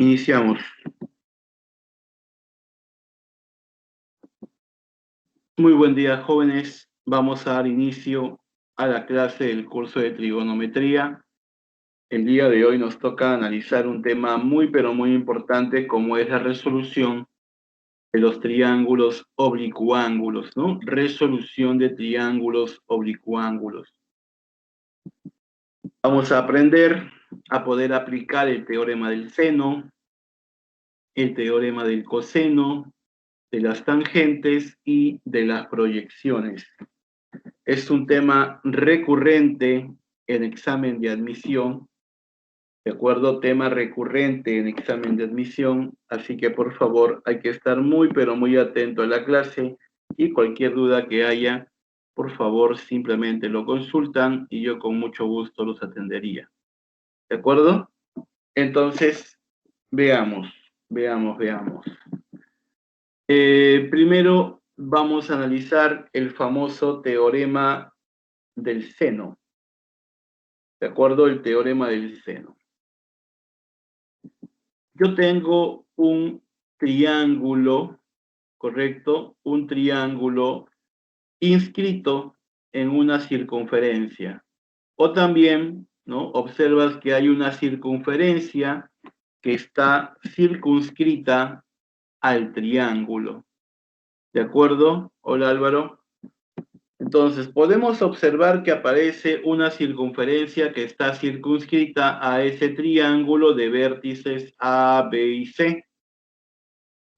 Iniciamos. Muy buen día, jóvenes. Vamos a dar inicio a la clase del curso de trigonometría. El día de hoy nos toca analizar un tema muy, pero muy importante, como es la resolución de los triángulos oblicuángulos, ¿no? Resolución de triángulos oblicuángulos. Vamos a aprender a poder aplicar el teorema del seno, el teorema del coseno, de las tangentes y de las proyecciones. Es un tema recurrente en examen de admisión, ¿de acuerdo? Tema recurrente en examen de admisión, así que por favor hay que estar muy, pero muy atento a la clase y cualquier duda que haya, por favor simplemente lo consultan y yo con mucho gusto los atendería, ¿de acuerdo? Entonces, veamos. Primero vamos a analizar el famoso teorema del seno, ¿de acuerdo? El teorema del seno. Yo tengo un triángulo, ¿correcto? Un triángulo inscrito en una circunferencia. O también, ¿no? Observas que hay una circunferencia que está circunscrita al triángulo. ¿De acuerdo? Hola Álvaro. Entonces, podemos observar que aparece una circunferencia que está circunscrita a ese triángulo de vértices A, B y C,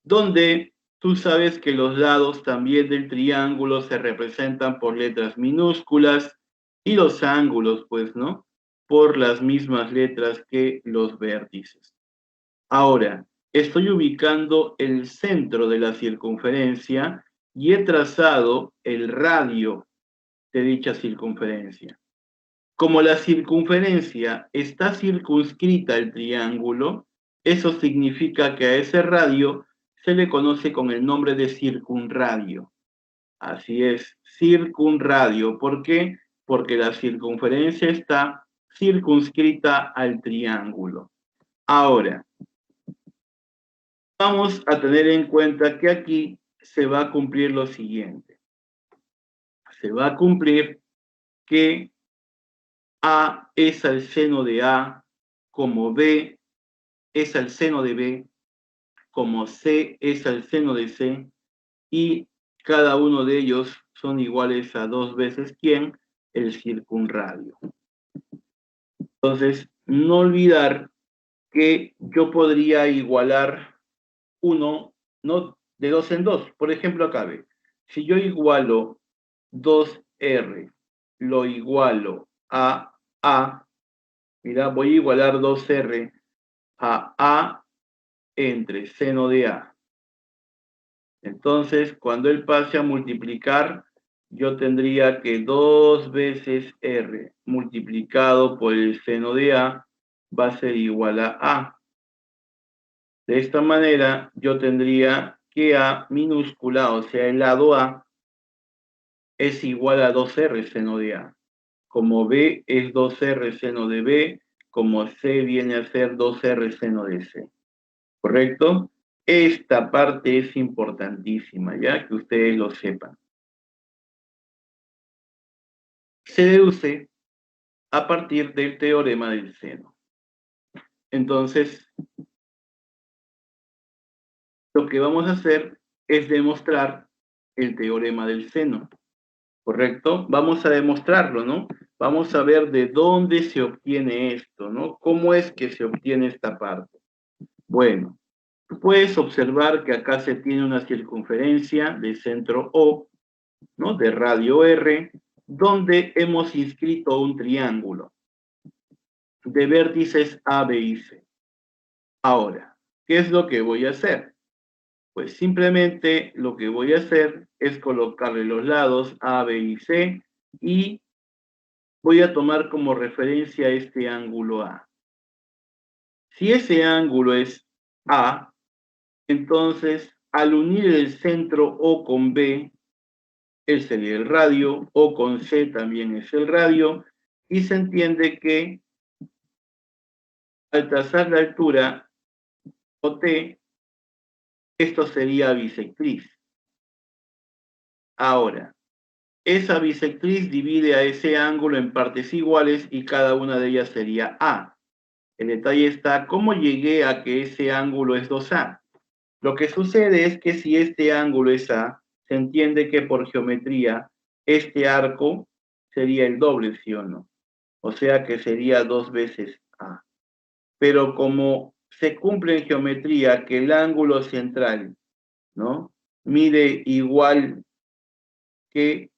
donde tú sabes que los lados también del triángulo se representan por letras minúsculas y los ángulos, pues, ¿no? Por las mismas letras que los vértices. Ahora, estoy ubicando el centro de la circunferencia y he trazado el radio de dicha circunferencia. Como la circunferencia está circunscrita al triángulo, eso significa que a ese radio se le conoce con el nombre de circunradio. Así es, circunradio. ¿Por qué? Porque la circunferencia está circunscrita al triángulo. Ahora, vamos a tener en cuenta que aquí se va a cumplir lo siguiente. Se va a cumplir que A es al seno de A, como B es al seno de B, como C es al seno de C, y cada uno de ellos son iguales a 2 veces ¿quién? El circunradio. Entonces, no olvidar que yo podría igualar uno, ¿no? De 2 en 2. Por ejemplo, acá ve, si yo igualo 2R, lo igualo a A, mira, voy a igualar 2R a A entre seno de A. Entonces, cuando él pase a multiplicar, yo tendría que 2 veces R multiplicado por el seno de A va a ser igual a A. De esta manera, yo tendría que A minúscula, o sea, el lado A, es igual a 2R seno de A. Como B es 2R seno de B, como C viene a ser 2R seno de C. ¿Correcto? Esta parte es importantísima, ya que ustedes lo sepan. Se deduce a partir del teorema del seno. Entonces, lo que vamos a hacer es demostrar el teorema del seno, ¿correcto? Vamos a demostrarlo, ¿no? Vamos a ver de dónde se obtiene esto, ¿no? ¿Cómo es que se obtiene esta parte? Bueno, tú puedes observar que acá se tiene una circunferencia de centro O, ¿no? De radio R, donde hemos inscrito un triángulo de vértices A, B y C. Ahora, ¿qué es lo que voy a hacer? Pues simplemente lo que voy a hacer es colocarle los lados A, B y C y voy a tomar como referencia este ángulo A. Si ese ángulo es A, entonces al unir el centro O con B, él sería el radio, O con C también es el radio, y se entiende que al trazar la altura o T, esto sería bisectriz. Ahora, esa bisectriz divide a ese ángulo en partes iguales y cada una de ellas sería A. El detalle está, ¿cómo llegué a que ese ángulo es 2A? Lo que sucede es que si este ángulo es A, se entiende que por geometría este arco sería el doble, ¿sí o no? O sea que sería 2 veces A. Pero como se cumple en geometría que el ángulo central, ¿no?, mide igual que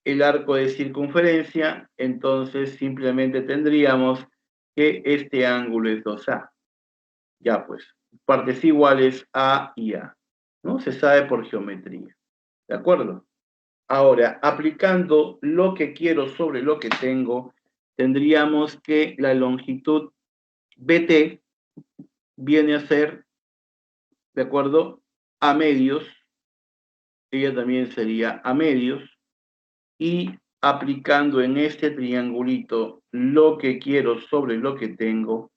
el arco de circunferencia, entonces simplemente tendríamos que este ángulo es 2A. Ya pues, partes iguales A y A, ¿no? Se sabe por geometría, ¿de acuerdo? Ahora, aplicando lo que quiero sobre lo que tengo, tendríamos que la longitud BT viene a ser, ¿de acuerdo?, A medios, ella también sería A medios, y aplicando en este triangulito lo que quiero sobre lo que tengo,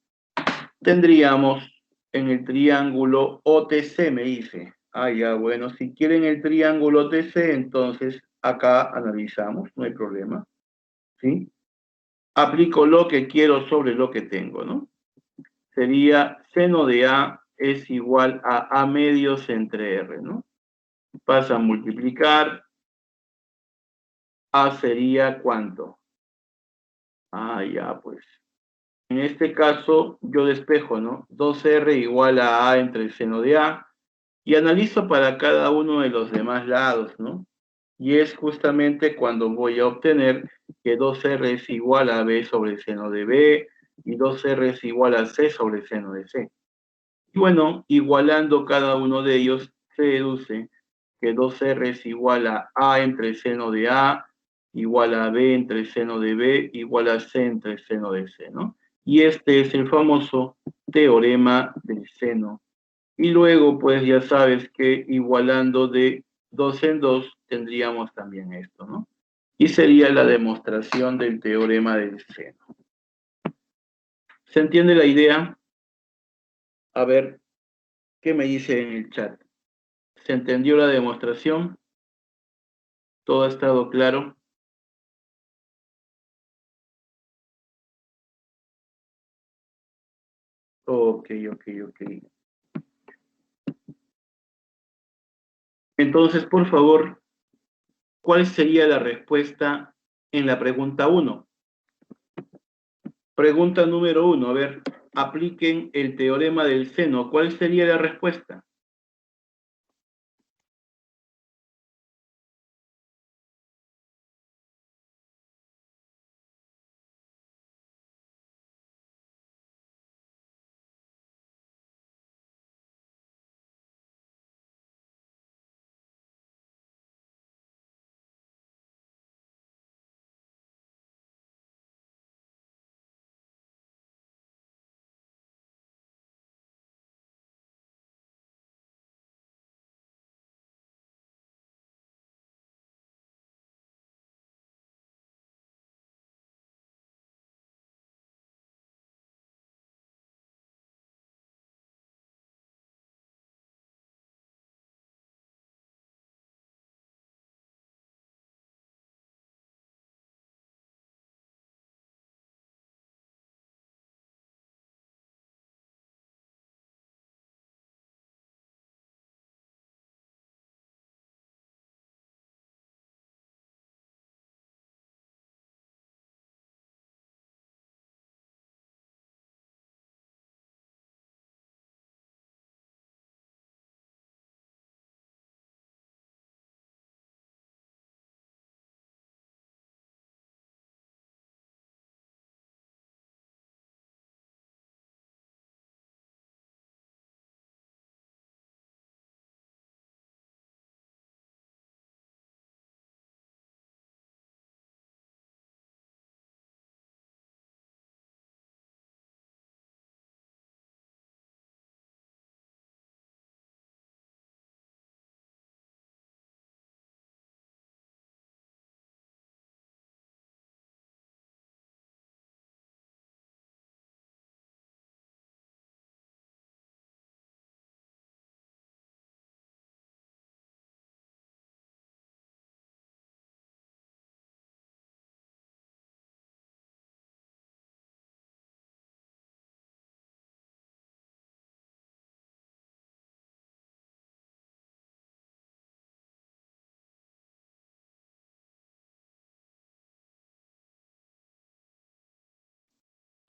tendríamos en el triángulo OTC, me dice. Ah, ya, bueno, si quieren el triángulo OTC, entonces acá analizamos, no hay problema, ¿sí? Aplico lo que quiero sobre lo que tengo, ¿no? Sería seno de A es igual a medios entre R, ¿no? Pasa a multiplicar, A sería ¿cuánto? Ah, ya, pues. En este caso, yo despejo, ¿no? 2R igual a A entre el seno de A, y analizo para cada uno de los demás lados, ¿no? Y es justamente cuando voy a obtener que 2R es igual a B sobre el seno de B, y 2R es igual a C sobre el seno de C. Y bueno, igualando cada uno de ellos, se deduce que 2R es igual a entre el seno de A, igual a B entre el seno de B, igual a C entre el seno de C, ¿no? Y este es el famoso teorema del seno. Y luego, pues ya sabes que igualando de 2 en 2 tendríamos también esto, ¿no? Y sería la demostración del teorema del seno. ¿Se entiende la idea? A ver, ¿qué me dice en el chat? ¿Se entendió la demostración? ¿Todo ha estado claro? Ok, ok, ok. Entonces, por favor, ¿cuál sería la respuesta en la pregunta 1? Pregunta número 1, a ver, apliquen el teorema del seno. ¿Cuál sería la respuesta?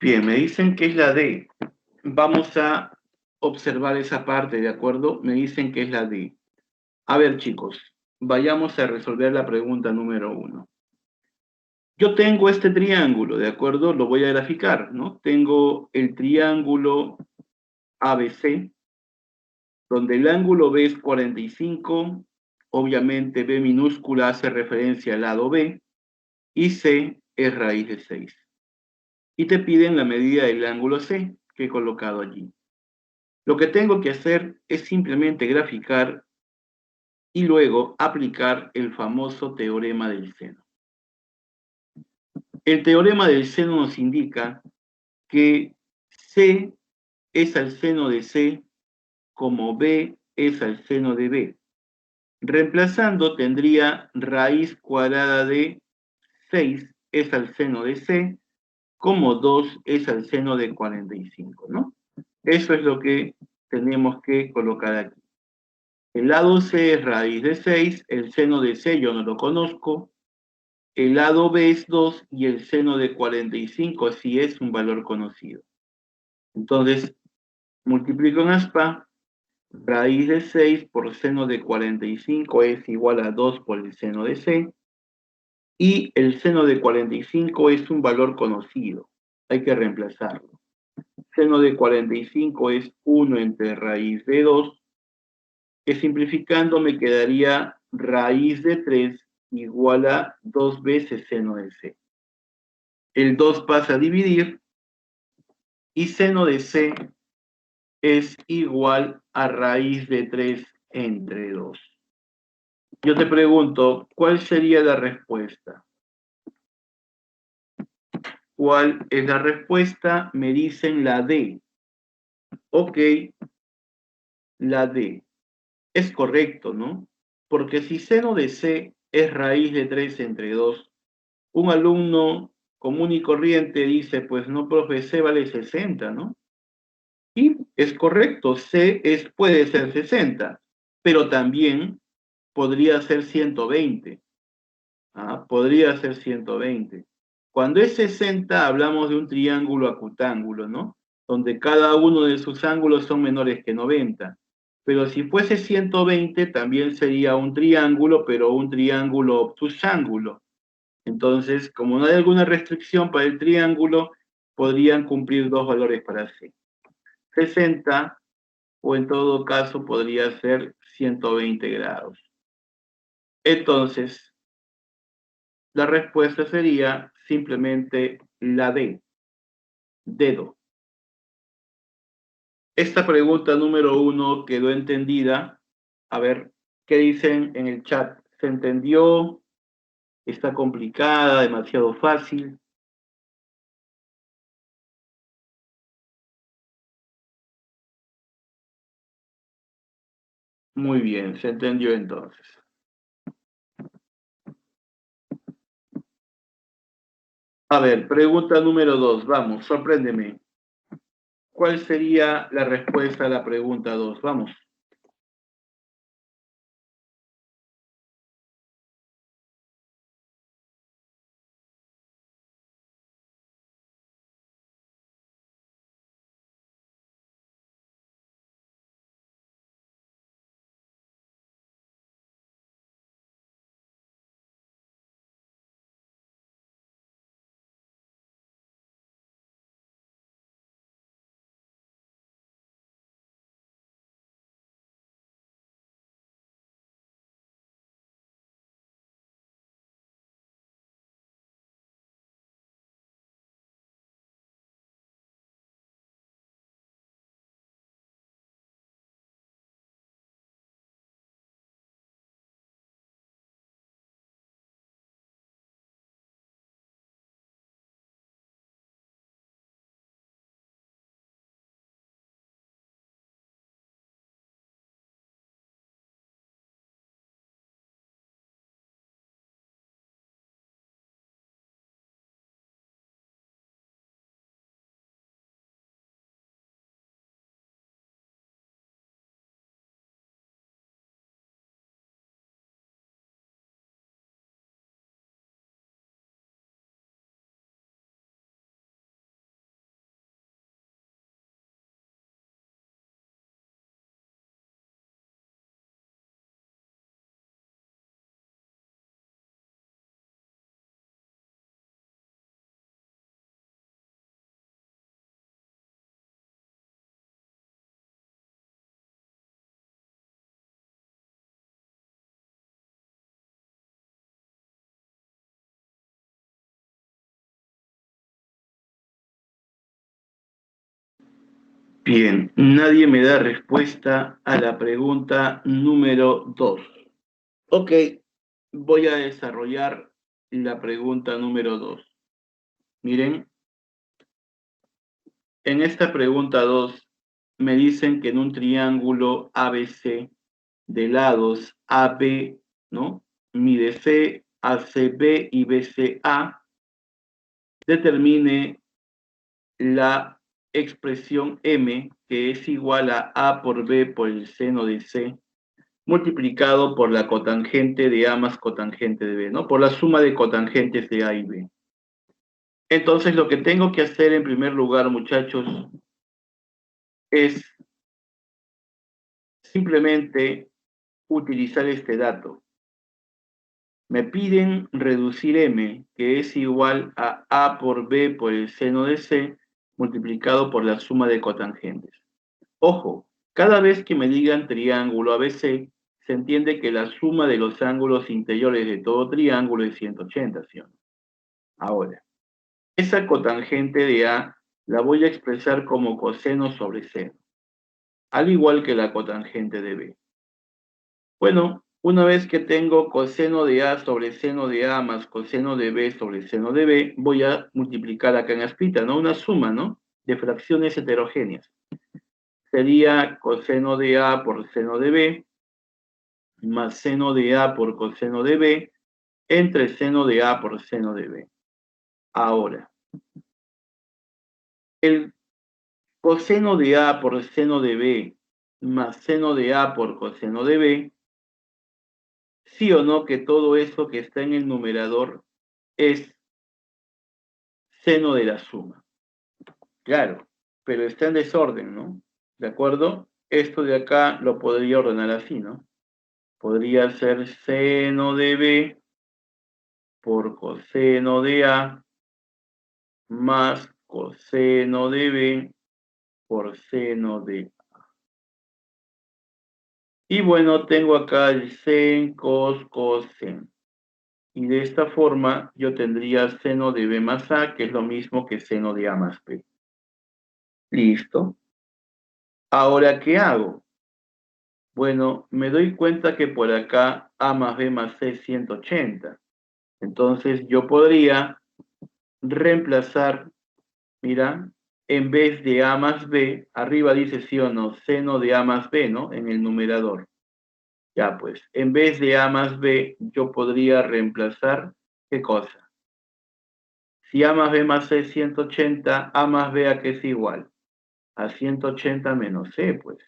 Bien, me dicen que es la D. Vamos a observar esa parte, ¿de acuerdo? Me dicen que es la D. A ver, chicos, vayamos a resolver la pregunta número 1. Yo tengo este triángulo, ¿de acuerdo? Lo voy a graficar, ¿no? Tengo el triángulo ABC, donde el ángulo B es 45, obviamente B minúscula hace referencia al lado B, y C es raíz de 6. Y te piden la medida del ángulo C, que he colocado allí. Lo que tengo que hacer es simplemente graficar y luego aplicar el famoso teorema del seno. El teorema del seno nos indica que C es al seno de C como B es al seno de B. Reemplazando tendría raíz cuadrada de 6 es al seno de C como 2 es al seno de 45, ¿no? Eso es lo que tenemos que colocar aquí. El lado C es raíz de 6, el seno de C yo no lo conozco, el lado B es 2 y el seno de 45 sí es un valor conocido. Entonces, multiplico en aspa, raíz de 6 por seno de 45 es igual a 2 por el seno de C, y el seno de 45 es un valor conocido, hay que reemplazarlo. Seno de 45 es 1 entre raíz de 2, que simplificando me quedaría raíz de 3 igual a 2 veces seno de C. El 2 pasa a dividir y seno de C es igual a raíz de 3 entre 2. Yo te pregunto, ¿cuál sería la respuesta? ¿Cuál es la respuesta? Me dicen la D. Ok, la D. Es correcto, ¿no? Porque si seno de C es raíz de 3 entre 2, un alumno común y corriente dice, pues no, profe, C vale 60, ¿no? Y es correcto, puede ser 60, pero también podría ser 120. Podría ser 120. Cuando es 60 hablamos de un triángulo acutángulo, ¿no? Donde cada uno de sus ángulos son menores que 90. Pero si fuese 120 también sería un triángulo, pero un triángulo obtusángulo. Entonces, como no hay alguna restricción para el triángulo, podrían cumplir dos valores para C. 60 o en todo caso podría ser 120 grados. Entonces, la respuesta sería simplemente la D, dedo. Esta pregunta número 1 quedó entendida. A ver, ¿qué dicen en el chat? ¿Se entendió? ¿Está complicada? ¿Demasiado fácil? Muy bien, se entendió entonces. A ver, pregunta número 2, vamos, sorpréndeme. ¿Cuál sería la respuesta a la pregunta 2? Vamos. Bien, nadie me da respuesta a la pregunta número 2. Ok, voy a desarrollar la pregunta número 2. Miren, en esta pregunta 2 me dicen que en un triángulo ABC de lados AB, ¿no? Mide C, ACB y BCA, determine la expresión M, que es igual a A por B por el seno de C, multiplicado por la cotangente de A más cotangente de B, ¿no? Por la suma de cotangentes de A y B. Entonces, lo que tengo que hacer en primer lugar, muchachos, es simplemente utilizar este dato. Me piden reducir M, que es igual a A por B por el seno de C, multiplicado por la suma de cotangentes. Ojo, cada vez que me digan triángulo ABC, se entiende que la suma de los ángulos interiores de todo triángulo es 180, ¿sí o no? Ahora, esa cotangente de A la voy a expresar como coseno sobre seno, al igual que la cotangente de B. Bueno, una vez que tengo coseno de A sobre seno de A más coseno de B sobre seno de B, voy a multiplicar acá en escrita, ¿no? Una suma, ¿no? De fracciones heterogéneas. Sería coseno de A por seno de B, más seno de A por coseno de B, entre seno de A por seno de B. Ahora, el coseno de A por seno de B, más seno de A por coseno de B, sí o no que todo eso que está en el numerador es seno de la suma. Claro, pero está en desorden, ¿no? ¿De acuerdo? Esto de acá lo podría ordenar así, ¿no? Podría ser seno de B por coseno de A más coseno de B por seno de A. Y bueno, tengo acá el sen, cos, cosen. Y de esta forma yo tendría seno de B más A, que es lo mismo que seno de A más B. ¿Listo? Ahora, ¿qué hago? Bueno, me doy cuenta que por acá A más B más C es 180. Entonces yo podría reemplazar, mira, en vez de A más B, arriba dice sí o no, seno de A más B, ¿no? En el numerador. Ya pues, en vez de A más B, yo podría reemplazar, ¿qué cosa? Si A más B más C es 180, A más B a qué es igual? A 180 menos C, pues.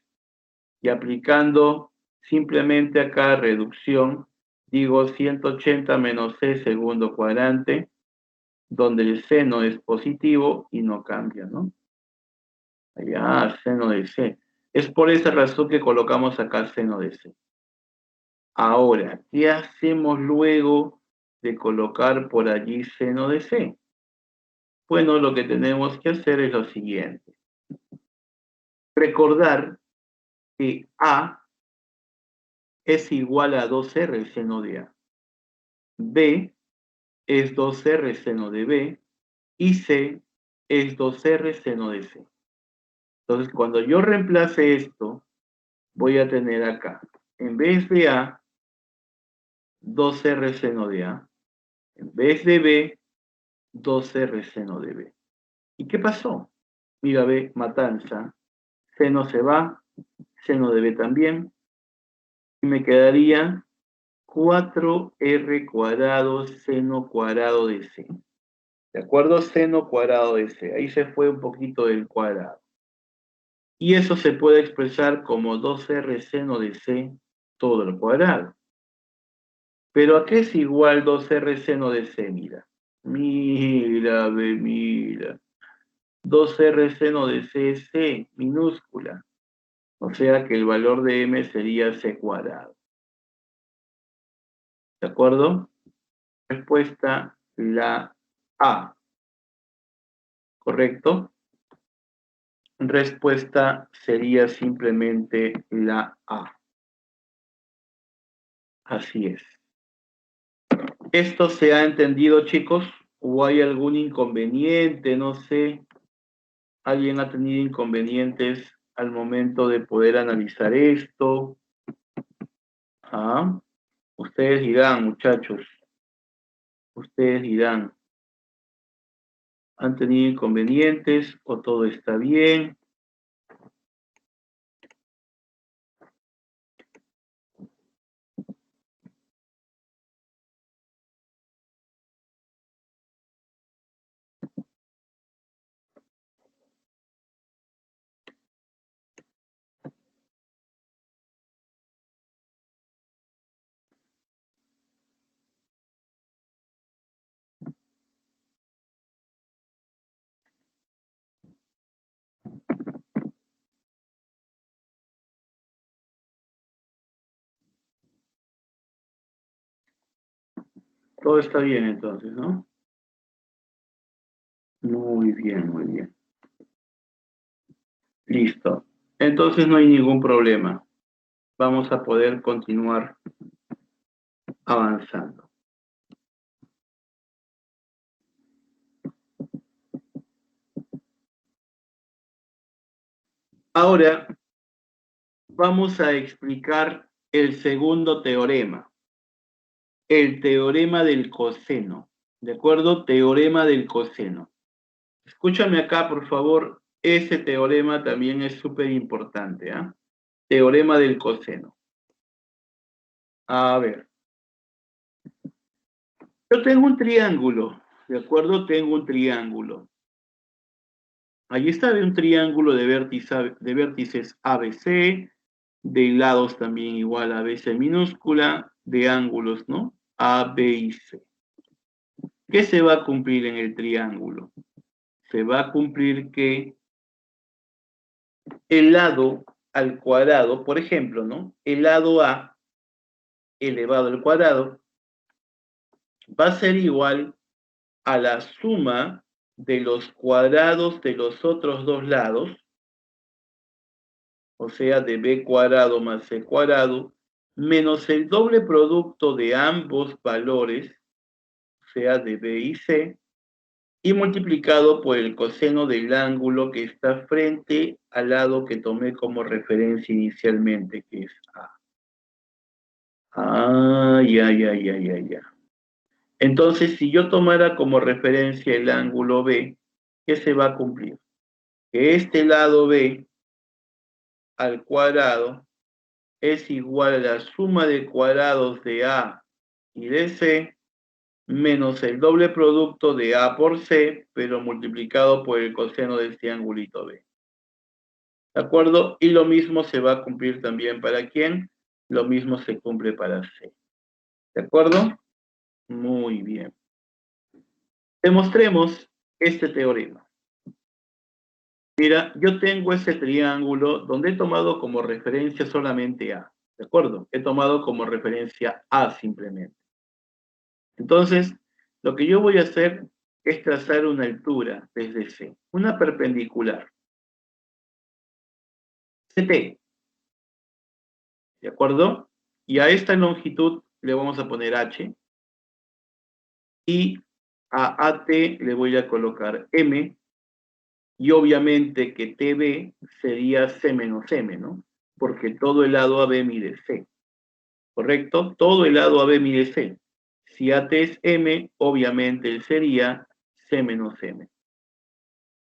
Y aplicando simplemente acá reducción, digo 180 menos C segundo cuadrante, donde el seno es positivo y no cambia, ¿no? Allá, seno de C. Es por esa razón que colocamos acá seno de C. Ahora, ¿qué hacemos luego de colocar por allí seno de C? Bueno, lo que tenemos que hacer es lo siguiente. Recordar que A es igual a 2R seno de A. B es 2R seno de B. Y C es 2R seno de C. Entonces, cuando yo reemplace esto, voy a tener acá, en vez de A, 2R seno de A. En vez de B, 2R seno de B. ¿Y qué pasó? Mira, B, matanza. Seno se va, seno de B también. Y me quedaría 4R cuadrado seno cuadrado de C. ¿De acuerdo? Seno cuadrado de C. Ahí se fue un poquito del cuadrado. Y eso se puede expresar como 2R seno de C todo al cuadrado. ¿Pero a qué es igual 2R seno de C? Mira. Mira, ve, mira. 2R seno de C es C, minúscula. O sea que el valor de M sería C cuadrado. ¿De acuerdo? Respuesta la A. ¿Correcto? Respuesta sería simplemente la A. Así es. ¿Esto se ha entendido, chicos? ¿O hay algún inconveniente? No sé. ¿Alguien ha tenido inconvenientes al momento de poder analizar esto? ¿Ah? Ustedes dirán, muchachos. Ustedes dirán, ¿han tenido inconvenientes o todo está bien? Todo está bien entonces, ¿no? Muy bien, muy bien. Listo. Entonces no hay ningún problema. Vamos a poder continuar avanzando. Ahora vamos a explicar el segundo teorema, el teorema del coseno. ¿De acuerdo? Teorema del coseno. Escúchame acá, por favor. Ese teorema también es súper importante, ¿ah? Teorema del coseno. A ver. Yo tengo un triángulo, ¿de acuerdo? Tengo un triángulo. Allí está un triángulo de vértices ABC, de lados también igual a BC minúscula, de ángulos, ¿no? A, B y C. ¿Qué se va a cumplir en el triángulo? Se va a cumplir que el lado al cuadrado, por ejemplo, ¿no? El lado A elevado al cuadrado va a ser igual a la suma de los cuadrados de los otros dos lados, o sea, de b cuadrado más c cuadrado, menos el doble producto de ambos valores, o sea, de b y c, y multiplicado por el coseno del ángulo que está frente al lado que tomé como referencia inicialmente, que es A. Ah, ya, ya, ya, ya, ya. Entonces, si yo tomara como referencia el ángulo B, ¿qué se va a cumplir? Que este lado B al cuadrado es igual a la suma de cuadrados de A y de C menos el doble producto de A por C, pero multiplicado por el coseno de este angulito B. ¿De acuerdo? Y lo mismo se va a cumplir también para ¿quién? Lo mismo se cumple para C. ¿De acuerdo? Muy bien. Demostremos este teorema. Mira, yo tengo ese triángulo donde he tomado como referencia solamente A. ¿De acuerdo? He tomado como referencia A simplemente. Entonces, lo que yo voy a hacer es trazar una altura desde C, una perpendicular. CT, ¿de acuerdo? Y a esta longitud le vamos a poner H. Y a AT le voy a colocar M. Y obviamente que TB sería C menos M, ¿no? Porque todo el lado AB mide C. ¿Correcto? Todo el lado AB mide C. Si AT es M, obviamente sería C menos M.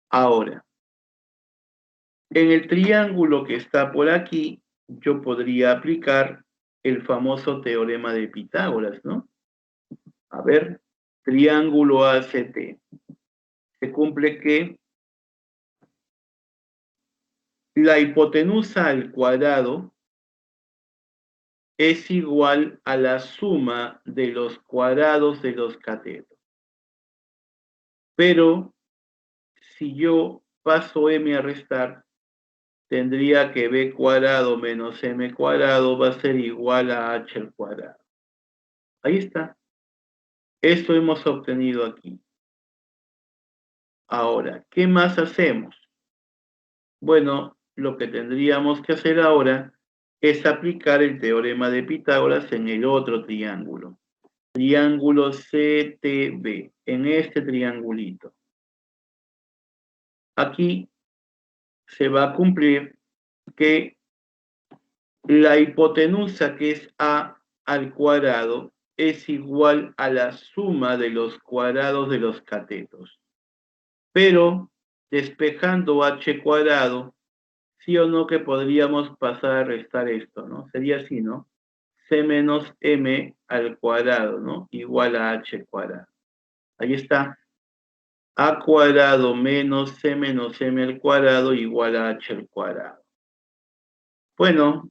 Ahora, en el triángulo que está por aquí, yo podría aplicar el famoso teorema de Pitágoras, ¿no? A ver, triángulo ACT. Se cumple que la hipotenusa al cuadrado es igual a la suma de los cuadrados de los catetos. Pero si yo paso m a restar, tendría que b cuadrado menos m cuadrado va a ser igual a h al cuadrado. Ahí está. Esto hemos obtenido aquí. Ahora, ¿qué más hacemos? Bueno, lo que tendríamos que hacer ahora es aplicar el teorema de Pitágoras en el otro triángulo. Triángulo CTB, en este triangulito. Aquí se va a cumplir que la hipotenusa, que es a al cuadrado, es igual a la suma de los cuadrados de los catetos. Pero despejando h cuadrado, sí o no que podríamos pasar a restar esto, ¿no? Sería así, ¿no? C menos m al cuadrado, ¿no? Igual a h cuadrado. Ahí está. A cuadrado menos c menos m al cuadrado igual a h al cuadrado. Bueno,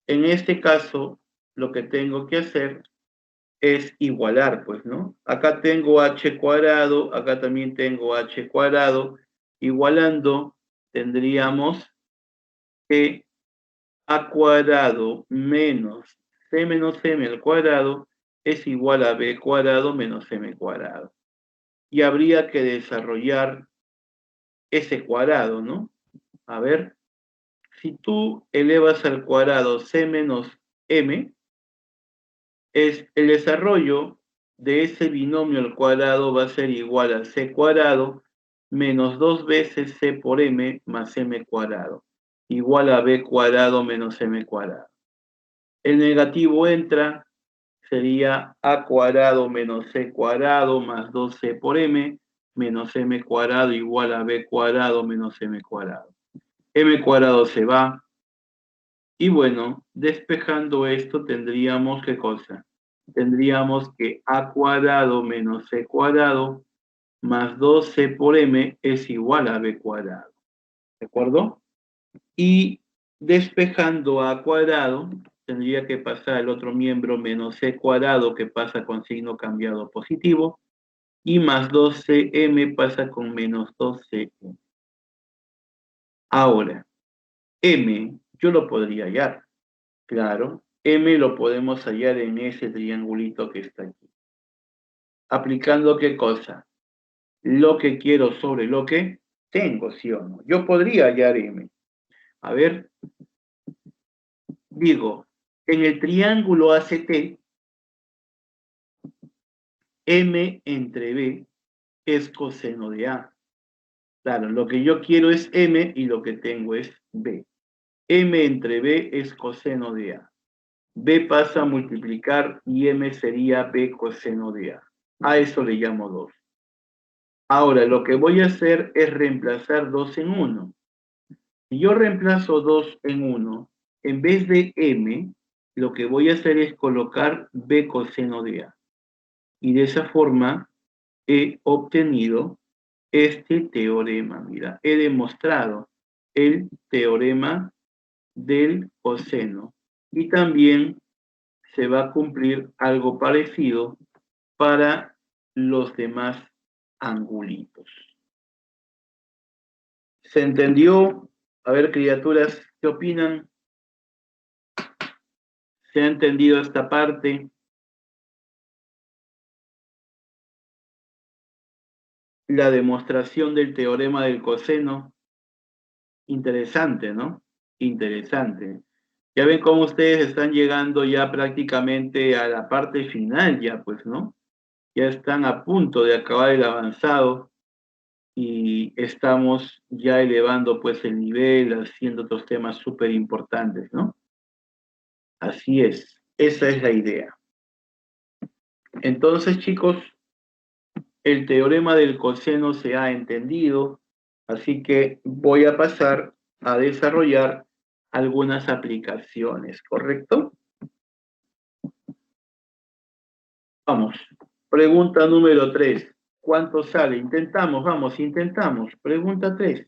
en este caso, lo que tengo que hacer es igualar, pues, ¿no? Acá tengo h cuadrado, acá también tengo h cuadrado. Igualando, tendríamos que a cuadrado menos c menos m al cuadrado es igual a b cuadrado menos m cuadrado. Y habría que desarrollar ese cuadrado, ¿no? A ver, si tú elevas al cuadrado c menos m, es el desarrollo de ese binomio al cuadrado va a ser igual a c cuadrado menos 2 veces c por m más m cuadrado, igual a b cuadrado menos m cuadrado. El negativo entra, sería a cuadrado menos c cuadrado más 2c por m menos m cuadrado igual a b cuadrado menos m cuadrado. M cuadrado se va. Y bueno, despejando esto tendríamos, ¿qué cosa? Tendríamos que a cuadrado menos c cuadrado más 2c por m es igual a b cuadrado. ¿De acuerdo? Y despejando a cuadrado, tendría que pasar el otro miembro menos c cuadrado que pasa con signo cambiado positivo y más 2cm pasa con menos 2cm. Ahora, m yo lo podría hallar. Claro, M lo podemos hallar en ese triangulito que está aquí. ¿Aplicando qué cosa? Lo que quiero sobre lo que tengo, ¿sí o no? Yo podría hallar M. A ver, digo, en el triángulo ACT, M entre B es coseno de A. Claro, lo que yo quiero es M y lo que tengo es B. M entre B es coseno de A. B pasa a multiplicar y M sería B coseno de A. A eso le llamo 2. Ahora, lo que voy a hacer es reemplazar 2 en 1. Si yo reemplazo 2 en 1, en vez de m, lo que voy a hacer es colocar b coseno de a. Y de esa forma he obtenido este teorema. Mira, he demostrado el teorema del coseno. Y también se va a cumplir algo parecido para los demás angulitos. ¿Se entendió? A ver, criaturas, ¿qué opinan? ¿Se ha entendido esta parte? La demostración del teorema del coseno. Interesante, ¿no? Interesante. Ya ven cómo ustedes están llegando ya prácticamente a la parte final, ya pues, ¿no? Ya están a punto de acabar el avanzado y estamos ya elevando pues el nivel, haciendo otros temas súper importantes, ¿no? Así es, esa es la idea. Entonces, chicos, el teorema del coseno se ha entendido, así que voy a pasar a desarrollar algunas aplicaciones, ¿correcto? Vamos. Pregunta número 3. ¿Cuánto sale? Intentamos, vamos, intentamos. Pregunta 3.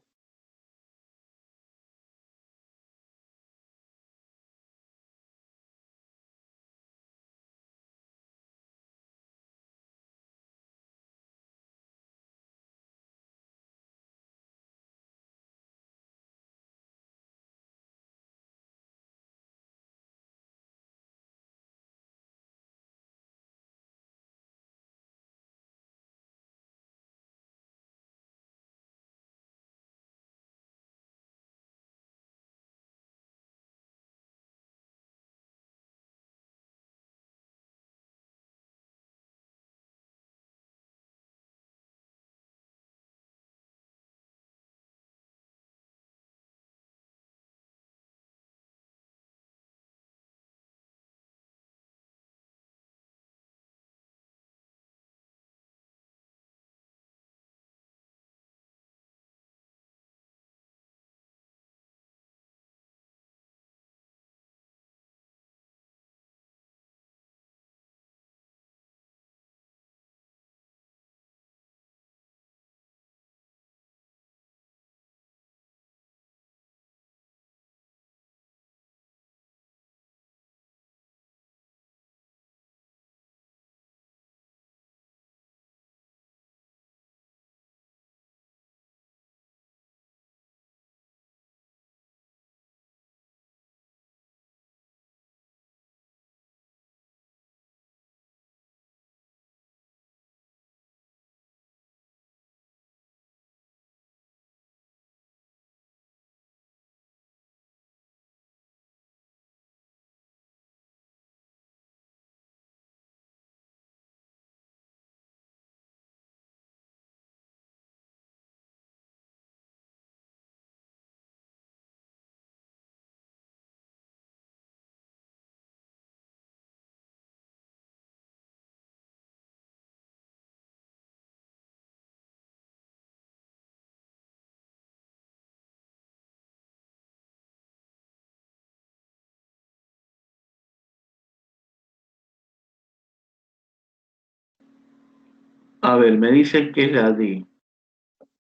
A ver, me dicen que es la D.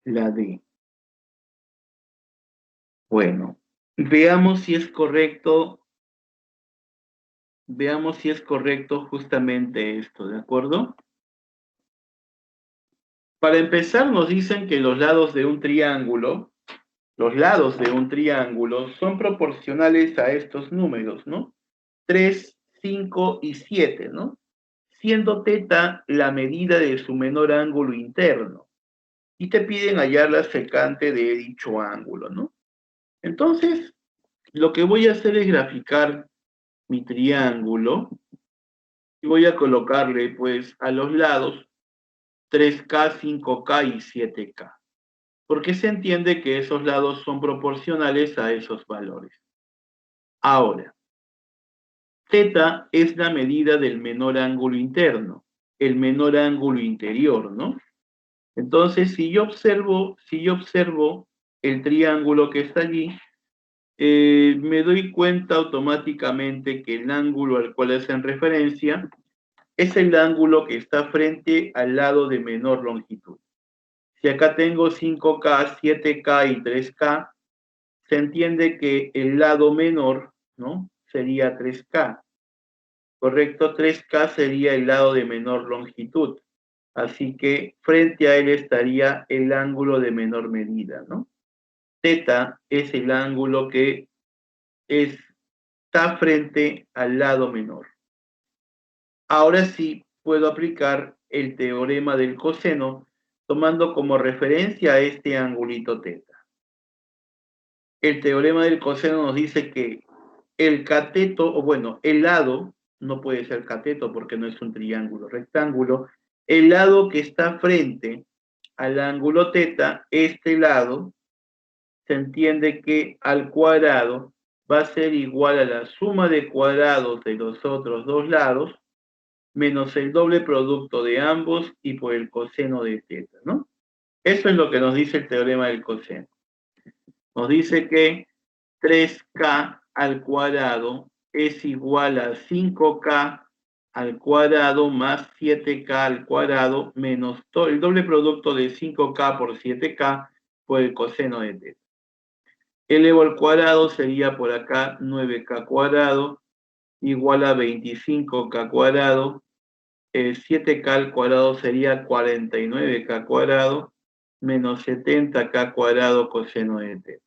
La D. Bueno, veamos si es correcto. Veamos si es correcto justamente esto, ¿de acuerdo? Para empezar, nos dicen que los lados de un triángulo son proporcionales a estos números, ¿no? 3, 5 y 7, ¿no? Siendo teta la medida de su menor ángulo interno. Y te piden hallar la secante de dicho ángulo, ¿no? Entonces, lo que voy a hacer es graficar mi triángulo y voy a colocarle, pues, a los lados 3K, 5K y 7K. Porque se entiende que esos lados son proporcionales a esos valores. Ahora, θ es la medida del menor ángulo interno, el menor ángulo interior, ¿no? Entonces, si yo observo el triángulo que está allí, me doy cuenta automáticamente que el ángulo al cual hacen referencia es el ángulo que está frente al lado de menor longitud. Si acá tengo 5K, 7K y 3K, se entiende que el lado menor, ¿no? Sería 3K. Correcto, 3K sería el lado de menor longitud. Así que frente a él estaría el ángulo de menor medida, ¿no? Θ es el ángulo que está frente al lado menor. Ahora sí puedo aplicar el teorema del coseno tomando como referencia a este angulito θ. El teorema del coseno nos dice que el cateto, o bueno, el lado, no puede ser cateto porque no es un triángulo rectángulo, el lado que está frente al ángulo θ, este lado, se entiende que al cuadrado va a ser igual a la suma de cuadrados de los otros dos lados, menos el doble producto de ambos y por el coseno de θ, ¿no? Eso es lo que nos dice el teorema del coseno. Nos dice que 3K al cuadrado es igual a 5K al cuadrado más 7K al cuadrado menos todo el doble producto de 5K por 7K por el coseno de θ. Elevo al cuadrado sería por acá 9K cuadrado igual a 25K cuadrado. 7K al cuadrado sería 49K cuadrado menos 70K cuadrado coseno de θ.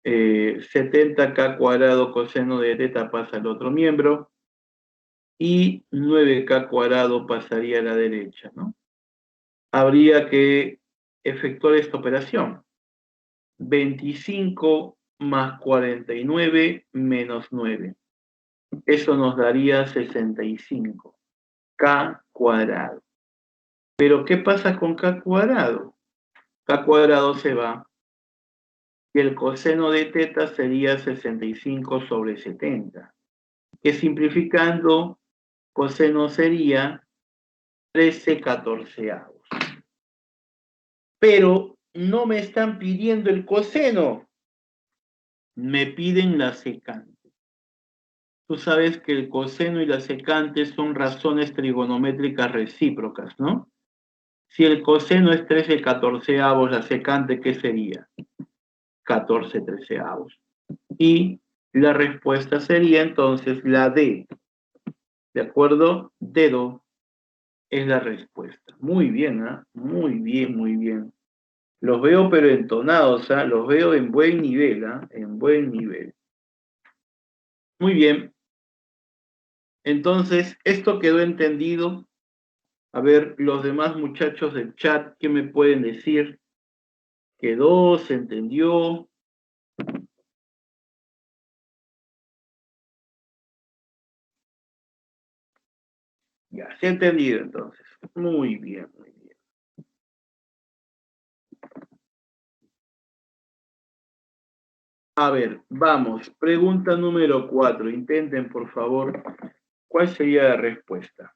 70K cuadrado coseno de θ pasa al otro miembro y 9K cuadrado pasaría a la derecha, ¿no? Habría que efectuar esta operación. 25 más 49 menos 9. Eso nos daría 65. K cuadrado. Pero ¿qué pasa con K cuadrado? K cuadrado se va y el coseno de θ sería 65 sobre 70. Que simplificando, coseno sería 13 catorceavos. Pero no me están pidiendo el coseno, me piden la secante. Tú sabes que el coseno y la secante son razones trigonométricas recíprocas, ¿no? Si el coseno es 13 catorceavos, la secante, ¿qué sería? 14 treceavos. Y la respuesta sería entonces la D. ¿De acuerdo? Dedo es la respuesta. Muy bien, ¿eh? Muy bien, muy bien. Los veo pero entonados, ¿eh? Los veo en buen nivel, ¿eh? En buen nivel. Muy bien. Entonces, esto quedó entendido. A ver, los demás muchachos del chat, ¿qué me pueden decir? ¿Quedó? ¿Se entendió? Ya, se ha entendido entonces. Muy bien, muy bien. A ver, vamos. Pregunta número 4. Intenten, por favor. ¿Cuál sería la respuesta?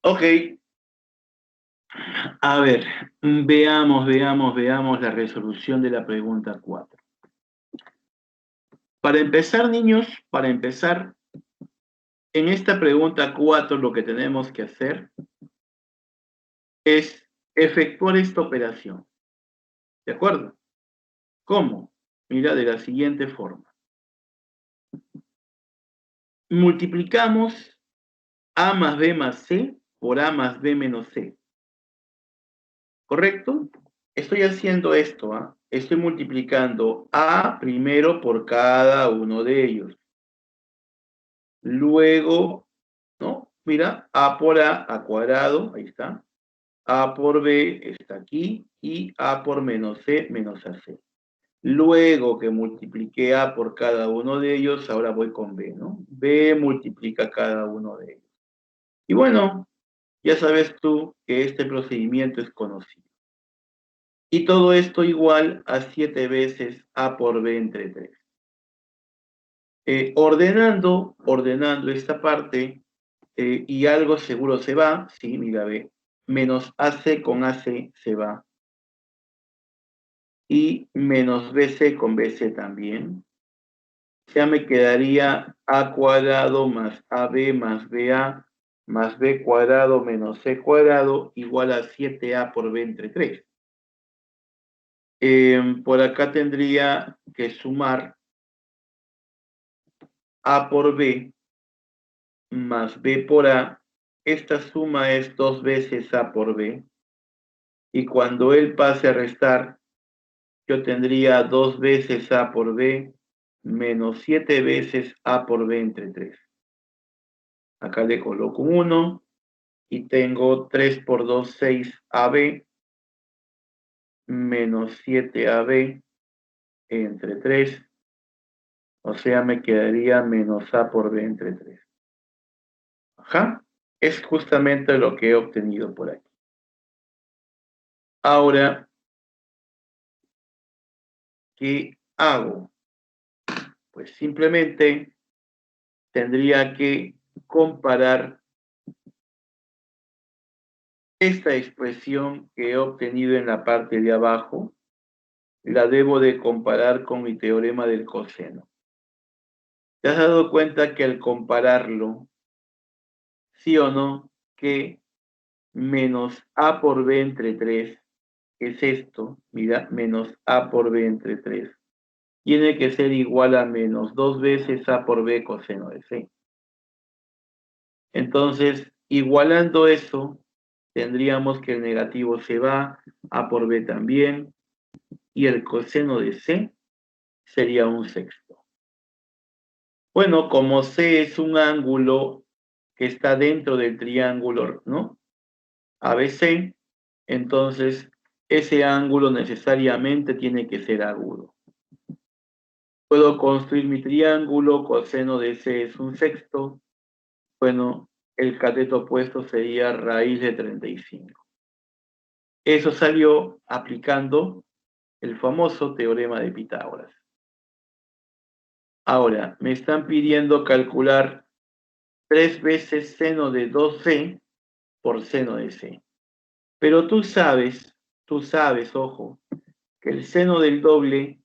Ok, a ver, veamos la resolución de la pregunta 4. Para empezar, niños, para empezar, en esta pregunta 4 lo que tenemos que hacer es efectuar esta operación. ¿De acuerdo? ¿Cómo? Mira, de la siguiente forma. Multiplicamos A más B más C por A más B menos C. ¿Correcto? Estoy haciendo esto, ¿ah? Estoy multiplicando A primero por cada uno de ellos. Luego, ¿no? Mira, A por A cuadrado, ahí está. A por B está aquí y A por menos C menos AC. Luego que multipliqué A por cada uno de ellos, ahora voy con B, ¿no? B multiplica cada uno de ellos. Y bueno, ya sabes tú que este procedimiento es conocido. Y todo esto igual a 7 veces A por B entre 3. Ordenando esta parte, y algo seguro se va, sí, mira, ve, menos AC con AC se va, y menos BC con BC también. Ya me quedaría A cuadrado más AB más BA más B cuadrado menos C cuadrado igual a 7A por B entre 3. Por acá tendría que sumar A por B más B por A. Esta suma es 2 veces A por B. Y cuando él pase a restar, yo tendría 2 veces A por B menos 7 veces A por B entre 3. Acá le coloco un 1 y tengo 3 por 2, 6 AB menos 7 AB entre 3. O sea, me quedaría menos A por B entre 3. Ajá. Es justamente lo que he obtenido por aquí. Ahora, ¿qué hago? Pues simplemente tendría que comparar esta expresión que he obtenido en la parte de abajo, la debo de comparar con mi teorema del coseno. ¿Te has dado cuenta que al compararlo, sí o no, que menos A por B entre 3 es esto? Mira, menos A por B entre 3 tiene que ser igual a menos 2 veces A por B coseno de C. Entonces, igualando eso, tendríamos que el negativo se va, A por B también, y el coseno de C sería un sexto. Bueno, como C es un ángulo que está dentro del triángulo, ¿no? ABC, entonces ese ángulo necesariamente tiene que ser agudo. Puedo construir mi triángulo, coseno de C es un sexto. Bueno, el cateto opuesto sería raíz de 35. Eso salió aplicando el famoso teorema de Pitágoras. Ahora, me están pidiendo calcular 3 veces seno de 2C por seno de C. Pero tú sabes, ojo, que el seno del doble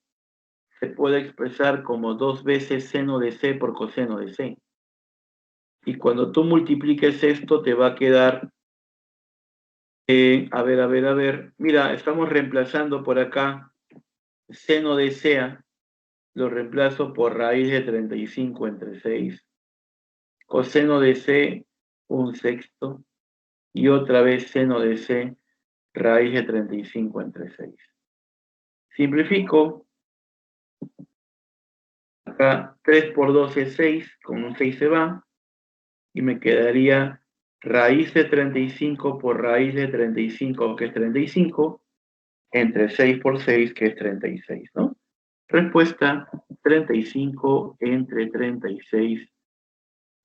se puede expresar como 2 veces seno de C por coseno de C. Y cuando tú multipliques esto, te va a quedar, a ver, mira, estamos reemplazando por acá seno de C, lo reemplazo por raíz de 35 entre 6. Coseno de C, un sexto. Y otra vez seno de C, raíz de 35 entre 6. Simplifico. Acá 3 por 2 es 6, con un 6 se va. Y me quedaría raíz de 35 por raíz de 35, que es 35, entre 6 por 6, que es 36, ¿no? Respuesta 35 entre 36.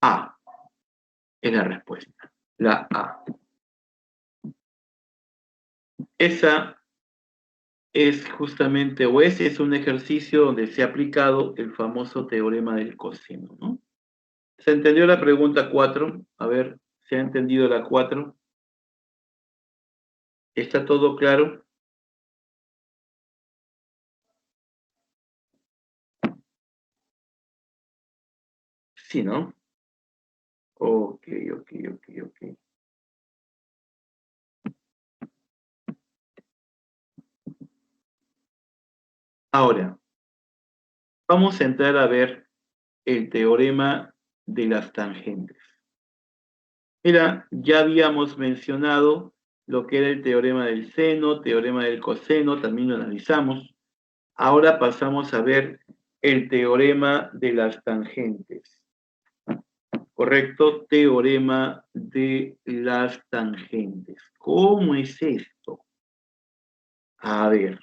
A es la respuesta. La A. Esa es justamente, o ese es un ejercicio donde se ha aplicado el famoso teorema del coseno, ¿no? ¿Se entendió la pregunta 4? A ver ¿Se ha entendido la 4? ¿Está todo claro? Sí, ¿no? Ok, ok, ok, ok. Ahora, vamos a entrar a ver el teorema de las tangentes. Mira, ya habíamos mencionado lo que era el teorema del seno, teorema del coseno, también lo analizamos. Ahora pasamos a ver el teorema de las tangentes. ¿Correcto? Teorema de las tangentes. ¿Cómo es esto? A ver.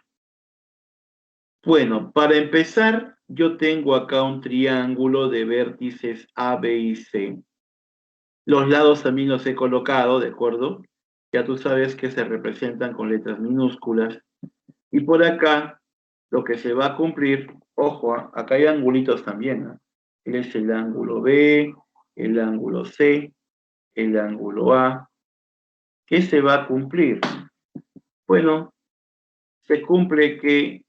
Bueno, para empezar, yo tengo acá un triángulo de vértices A, B y C. Los lados también los he colocado, ¿de acuerdo? Ya tú sabes que se representan con letras minúsculas. Y por acá, lo que se va a cumplir, ojo, acá hay angulitos también, ¿no? Es el ángulo B, el ángulo C, el ángulo A. ¿Qué se va a cumplir? Bueno, se cumple que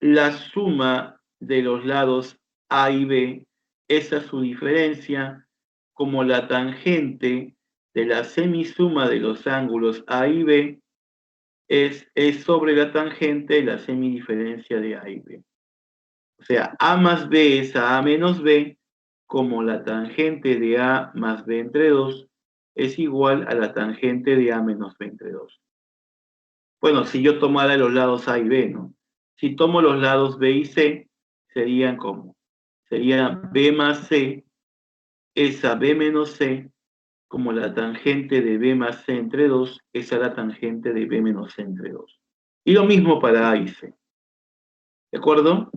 la suma de los lados A y B, esa es su diferencia, como la tangente de la semisuma de los ángulos A y B es sobre la tangente de la semidiferencia de A y B. O sea, A más B es a A menos B, como la tangente de A más B entre 2 es igual a la tangente de A menos B entre 2. Bueno, si yo tomara los lados A y B, ¿no? Si tomo los lados B y C, serían como, sería B más C es a B menos C, como la tangente de B más C entre 2 es a la tangente de B menos C entre 2. Y lo mismo para A y C. ¿De acuerdo?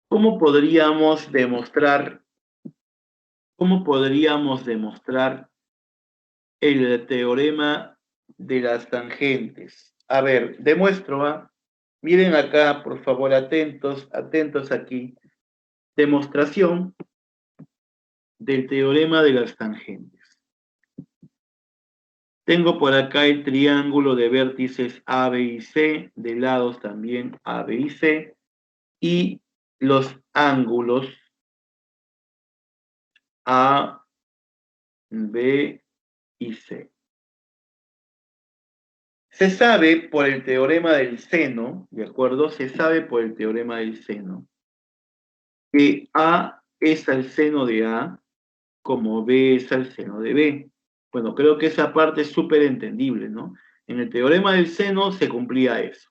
¿Cómo podríamos demostrar, cómo podríamos demostrar el teorema de las tangentes? A ver, demuestro, ¿ah? Miren acá, por favor, atentos, atentos aquí. Demostración del teorema de las tangentes. Tengo por acá el triángulo de vértices A, B y C, de lados también A, B y C, y los ángulos A, B y C. Se sabe por el teorema del seno, ¿de acuerdo? Se sabe por el teorema del seno que A es al seno de A como B es al seno de B. Bueno, creo que esa parte es súper entendible, ¿no? En el teorema del seno se cumplía eso.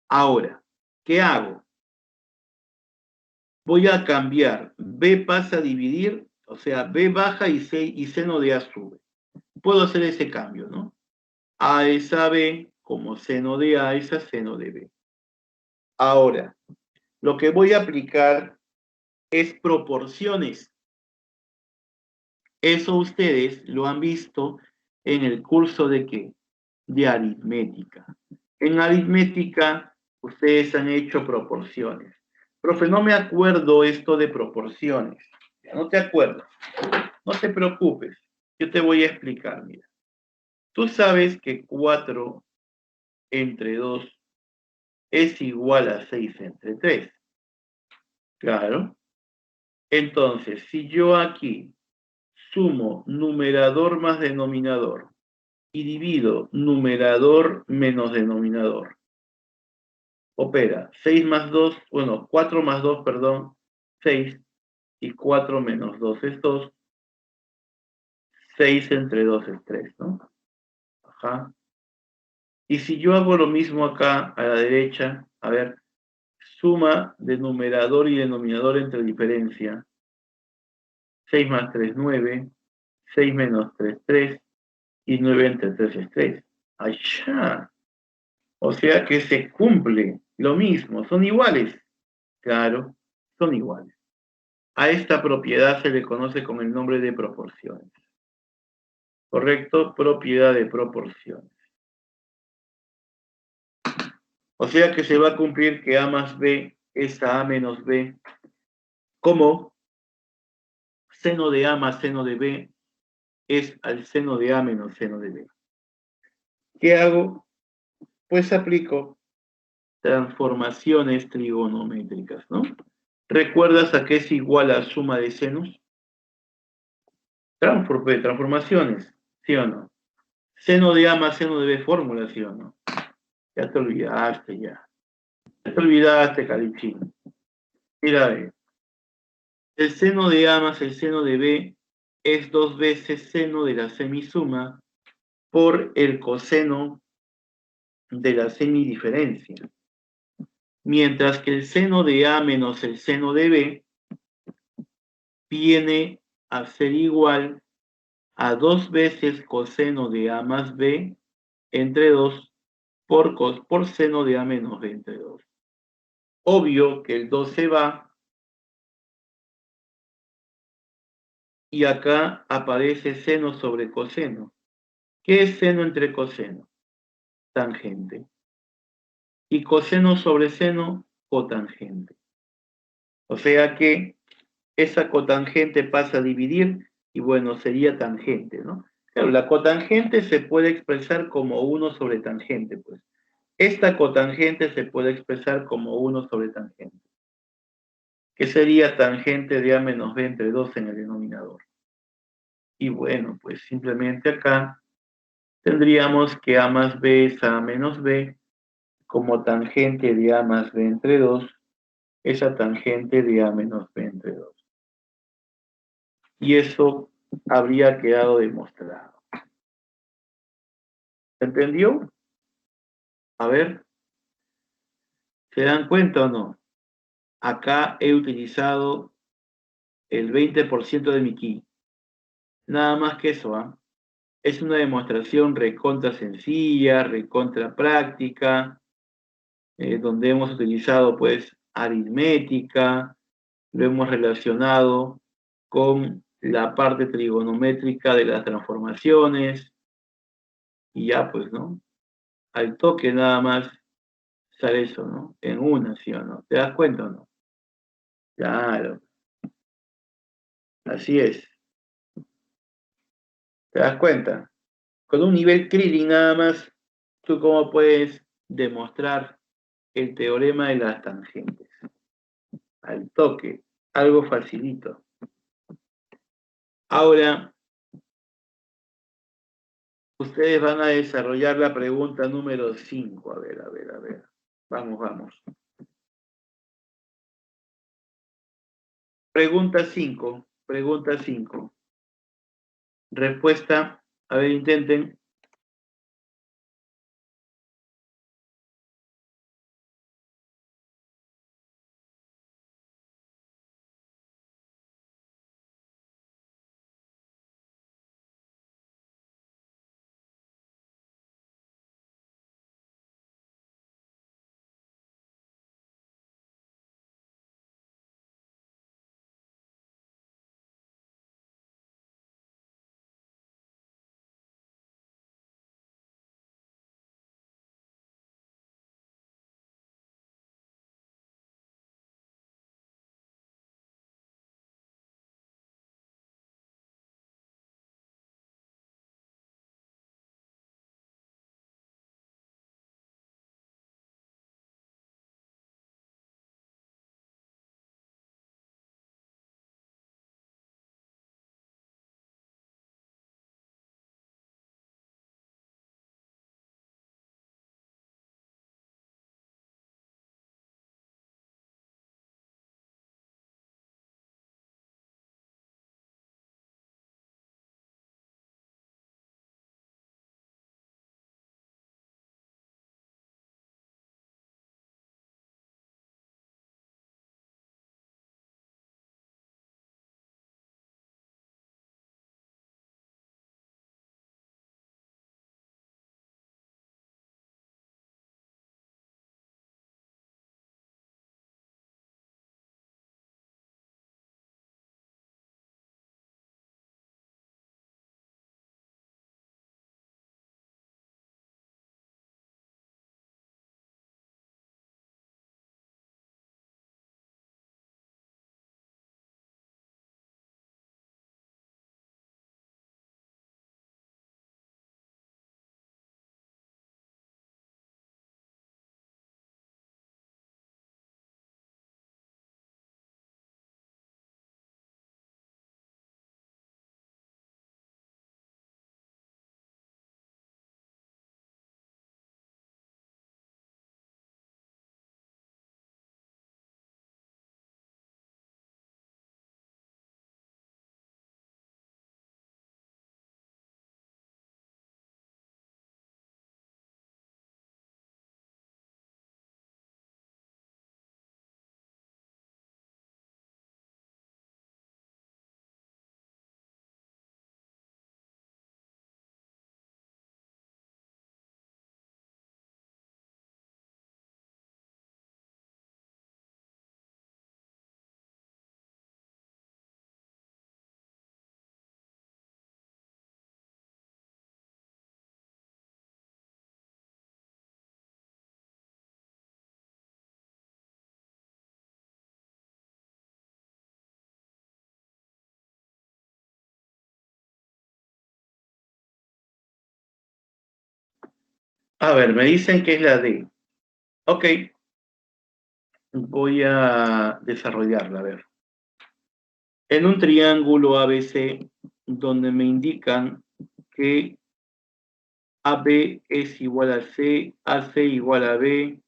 Ahora, ¿qué hago? Voy a cambiar. B pasa a dividir, o sea, B baja y seno de A sube. Puedo hacer ese cambio, ¿no? A es a B, como seno de A es a seno de B. Ahora, lo que voy a aplicar es proporciones. Eso ustedes lo han visto en el curso de ¿qué? De aritmética. En aritmética, ustedes han hecho proporciones. Profe, no me acuerdo esto de proporciones. No te acuerdas. No te preocupes. Yo te voy a explicar, mira. Tú sabes que 4 entre 2 es igual a 6 entre 3. Claro. Entonces, si yo aquí sumo numerador más denominador y divido numerador menos denominador, opera 6 más 2, bueno, 4 más 2, perdón, 6, y 4 menos 2 es 2, 6 entre 2 es 3, ¿no? Ajá. Y si yo hago lo mismo acá a la derecha, a ver, suma de numerador y denominador entre diferencia, 6 más 3, 9, 6 menos 3, 3, y 9 entre 3 es 3. ¡Allá! O sea que se cumple lo mismo, son iguales. Claro, son iguales. A esta propiedad se le conoce con el nombre de proporciones. ¿Correcto? Propiedad de proporciones. O sea que se va a cumplir que A más B es a A menos B como seno de A más seno de B es al seno de A menos seno de B. ¿Qué hago? Pues aplico transformaciones trigonométricas, ¿no? ¿Recuerdas a qué es igual a suma de senos? Transformaciones, ¿sí o no? Seno de A más seno de B, fórmula, ¿sí o no? Ya te olvidaste, ya. Ya te olvidaste, Calichín. Mira, el seno de A más el seno de B es 2 veces seno de la semisuma por el coseno de la semidiferencia. Mientras que el seno de A menos el seno de B viene a ser igual a 2 veces coseno de A más B entre 2 por seno de A menos B entre 2. Obvio que el 2 se va y acá aparece seno sobre coseno. ¿Qué es seno entre coseno? Tangente. Y coseno sobre seno, cotangente. O sea que esa cotangente pasa a dividir y bueno, sería tangente, ¿no? Claro, la cotangente se puede expresar como 1 sobre tangente, pues. Esta cotangente se puede expresar como 1 sobre tangente, que sería tangente de A menos B entre 2 en el denominador. Y bueno, pues simplemente acá tendríamos que A más B es A menos B, como tangente de A más B entre 2, esa tangente de A menos B entre 2. Y eso habría quedado demostrado. ¿Se entendió? A ver, ¿se dan cuenta o no? Acá he utilizado el 20% de mi ki. Nada más que eso, ¿ah? Es una demostración recontra sencilla, recontra práctica, donde hemos utilizado pues aritmética, lo hemos relacionado con la parte trigonométrica de las transformaciones y ya pues, ¿no? Al toque nada más sale eso, ¿no? En una, ¿sí o no? ¿Te das cuenta o no? Claro, así es. ¿Te das cuenta? Con un nivel Krillin nada más, ¿tú cómo puedes demostrar el teorema de las tangentes? Al toque, algo facilito. Ahora, ustedes van a desarrollar la pregunta número 5. A ver, a ver, a ver. Vamos, vamos. Pregunta 5. Pregunta 5. Respuesta, a ver, intenten. A ver, me dicen que es la D. Ok, voy a desarrollarla, a ver. En un triángulo ABC, donde me indican que AB es igual a C, AC igual a B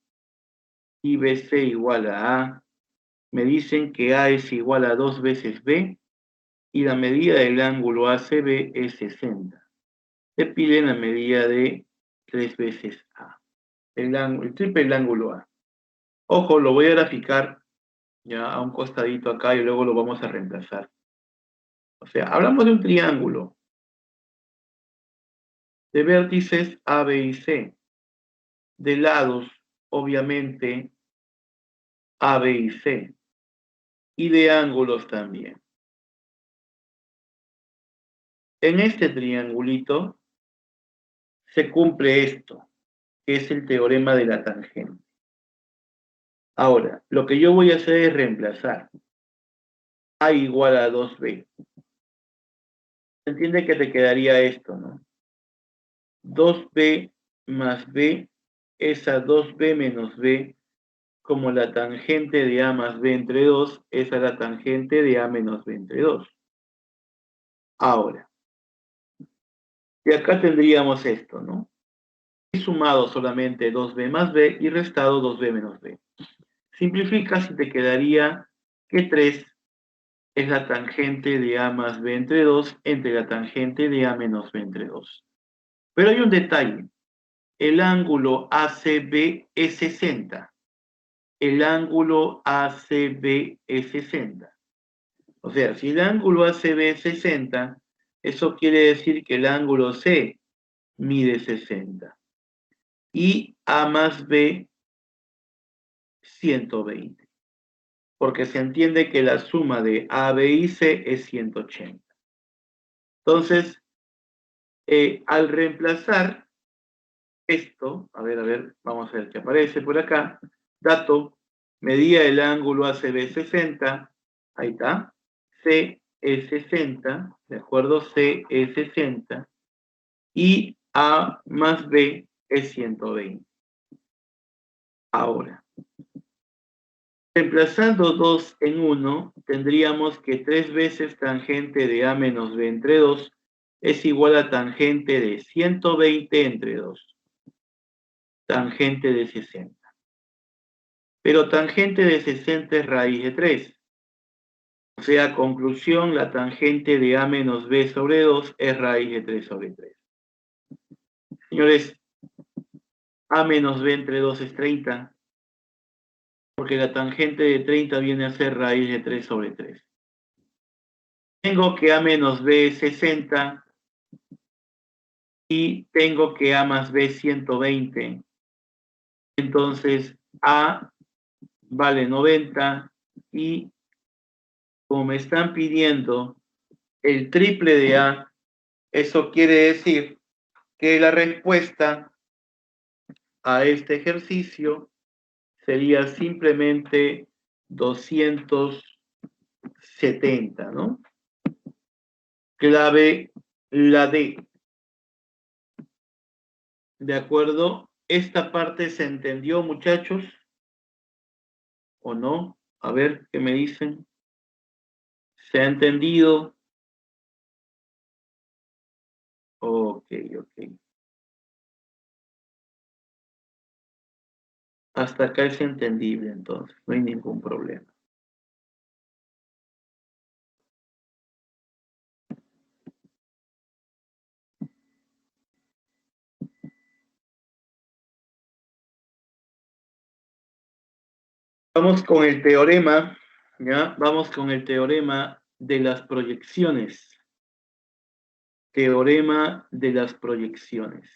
y BC igual a A, me dicen que A es igual a 2 veces B y la medida del ángulo ACB es 60. Te piden la medida de 3 veces A, el triple del ángulo A. Ojo, lo voy a graficar ya a un costadito acá y luego lo vamos a reemplazar. O sea, hablamos de un triángulo de vértices A, B y C, de lados, obviamente, A, B y C, y de ángulos también. En este triangulito se cumple esto, que es el teorema de la tangente. Ahora, lo que yo voy a hacer es reemplazar A igual a 2B. Se entiende que te quedaría esto, ¿no? 2B más B es a 2B menos B, como la tangente de A más B entre 2 es a la tangente de A menos B entre 2. Ahora, y acá tendríamos esto, ¿no? He sumado solamente 2B más B y restado 2B menos B. Simplificas y te quedaría que 3 es la tangente de A más B entre 2 entre la tangente de A menos B entre 2. Pero hay un detalle. El ángulo ACB es 60. El ángulo ACB es 60. O sea, si el ángulo ACB es 60, eso quiere decir que el ángulo C mide 60. Y A más B 120. Porque se entiende que la suma de A, B y C es 180. Entonces, al reemplazar esto, a ver, vamos a ver qué aparece por acá. Dato, medida el ángulo ACB 60, ahí está. C es 60, ¿de acuerdo? C es 60 y A más B es 120. Ahora, reemplazando 2 en 1, tendríamos que 3 veces tangente de A menos B entre 2 es igual a tangente de 120 entre 2. Tangente de 60. Pero tangente de 60 es raíz de 3. O sea, conclusión, la tangente de A menos B sobre 2 es raíz de 3 sobre 3. Señores, A menos B entre 2 es 30, porque la tangente de 30 viene a ser raíz de 3 sobre 3. Tengo que A menos B es 60 y tengo que A más B es 120. Entonces, A vale 90 y como me están pidiendo el triple de A, eso quiere decir que la respuesta a este ejercicio sería simplemente 270, ¿no? Clave la D. ¿De acuerdo? ¿Esta parte se entendió, muchachos? ¿O no? A ver, ¿qué me dicen? ¿Se ha entendido? Ok, ok. Hasta acá es entendible, entonces, no hay ningún problema. Vamos con el teorema, ¿ya? Vamos con el teorema de las proyecciones. Teorema de las proyecciones.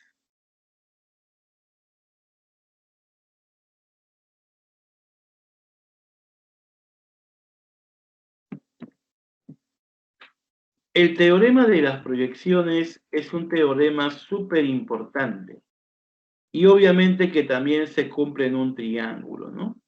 El teorema de las proyecciones es un teorema súper importante y obviamente que también se cumple en un triángulo, ¿no?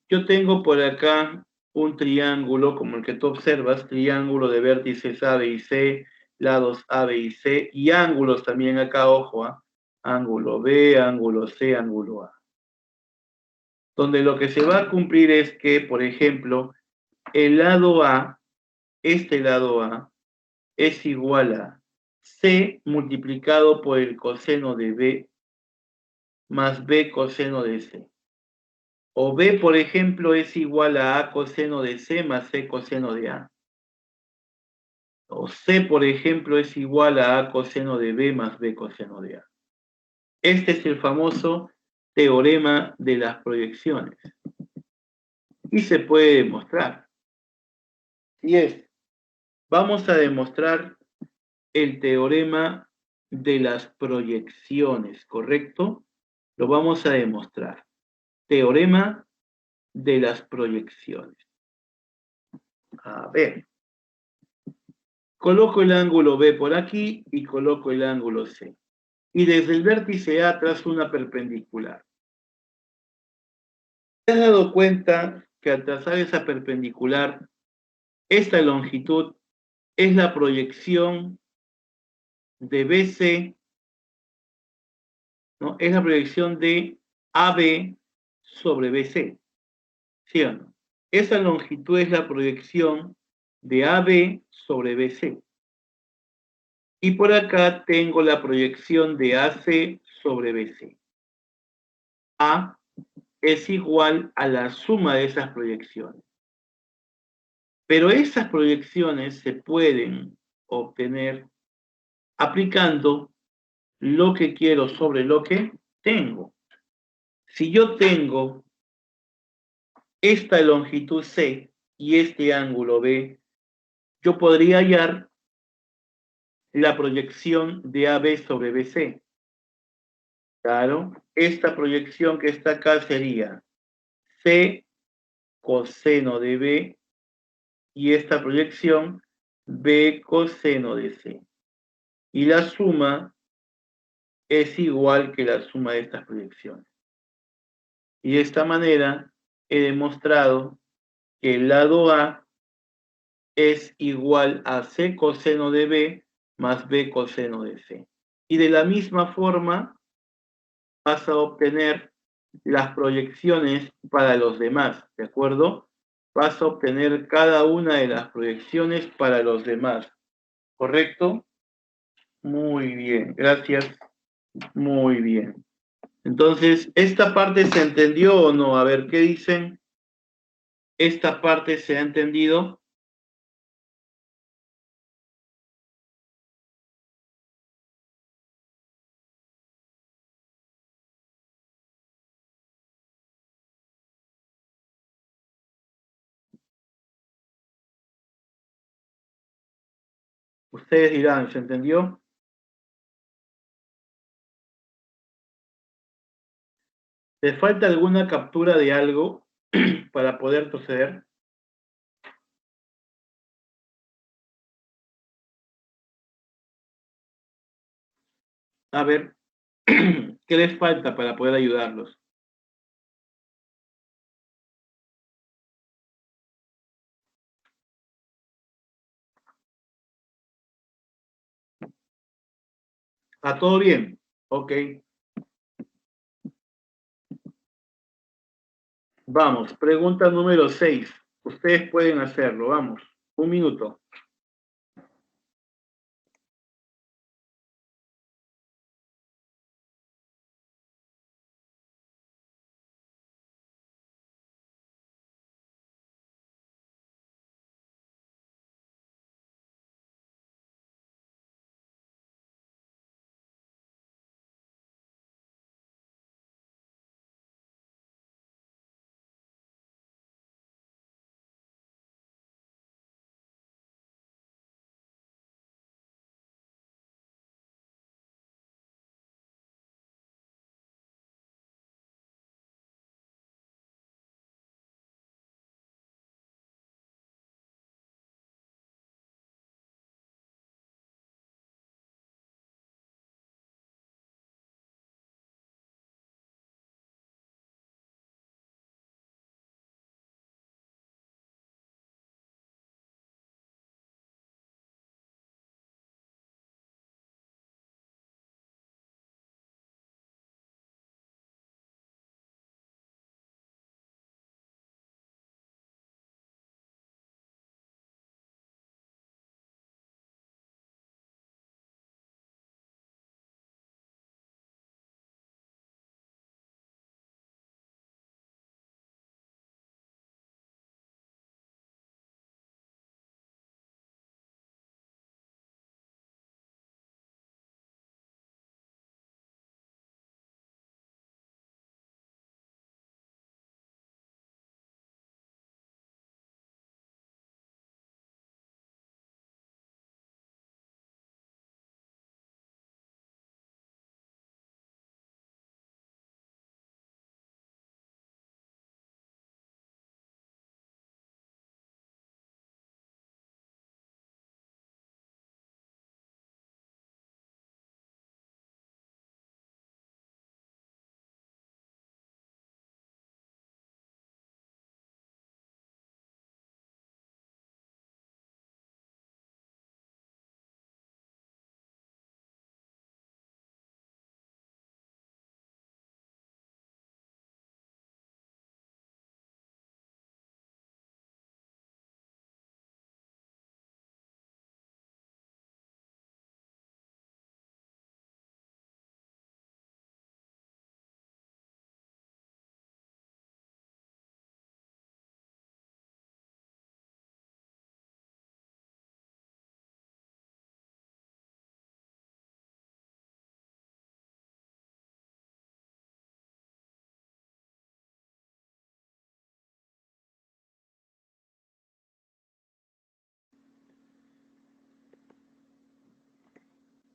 Yo tengo por acá un triángulo como el que tú observas, triángulo de vértices A, B y C, lados A, B y C y ángulos también acá, ojo, ángulo B, ángulo C, ángulo A. Donde lo que se va a cumplir es que, por ejemplo, el lado A, este lado A, es igual a C multiplicado por el coseno de B más B coseno de C. O B, por ejemplo, es igual a A coseno de C más C coseno de A. O C, por ejemplo, es igual a A coseno de B más B coseno de A. Este es el famoso teorema de las proyecciones. Y se puede demostrar. Y vamos a demostrar el teorema de las proyecciones, ¿correcto? Lo vamos a demostrar. Teorema de las proyecciones. A ver. Coloco el ángulo B por aquí y coloco el ángulo C. Y desde el vértice A trazo una perpendicular. ¿Te has dado cuenta que al trazar esa perpendicular, esta longitud es la proyección de BC, ¿no? Es la proyección de AB sobre BC, ¿sí o no? Esa longitud es la proyección de AB sobre BC. Y por acá tengo la proyección de AC sobre BC. A es igual a la suma de esas proyecciones. Pero esas proyecciones se pueden obtener aplicando lo que quiero sobre lo que tengo. Si yo tengo esta longitud C y este ángulo B, yo podría hallar la proyección de AB sobre BC. Claro, esta proyección que está acá sería C coseno de B y esta proyección B coseno de C. Y la suma es igual que la suma de estas proyecciones. Y de esta manera he demostrado que el lado A es igual a C coseno de B más B coseno de C. Y de la misma forma vas a obtener las proyecciones para los demás, ¿de acuerdo? Vas a obtener cada una de las proyecciones para los demás, ¿correcto? Muy bien, gracias. Muy bien. Entonces, ¿esta parte se entendió o no? A ver, ¿qué dicen? ¿Esta parte se ha entendido? Ustedes dirán, ¿se entendió? ¿Les falta alguna captura de algo para poder proceder? A ver, ¿qué les falta para poder ayudarlos? ¿Está todo bien? Ok. Vamos, pregunta número 6. Ustedes pueden hacerlo, vamos. Un minuto.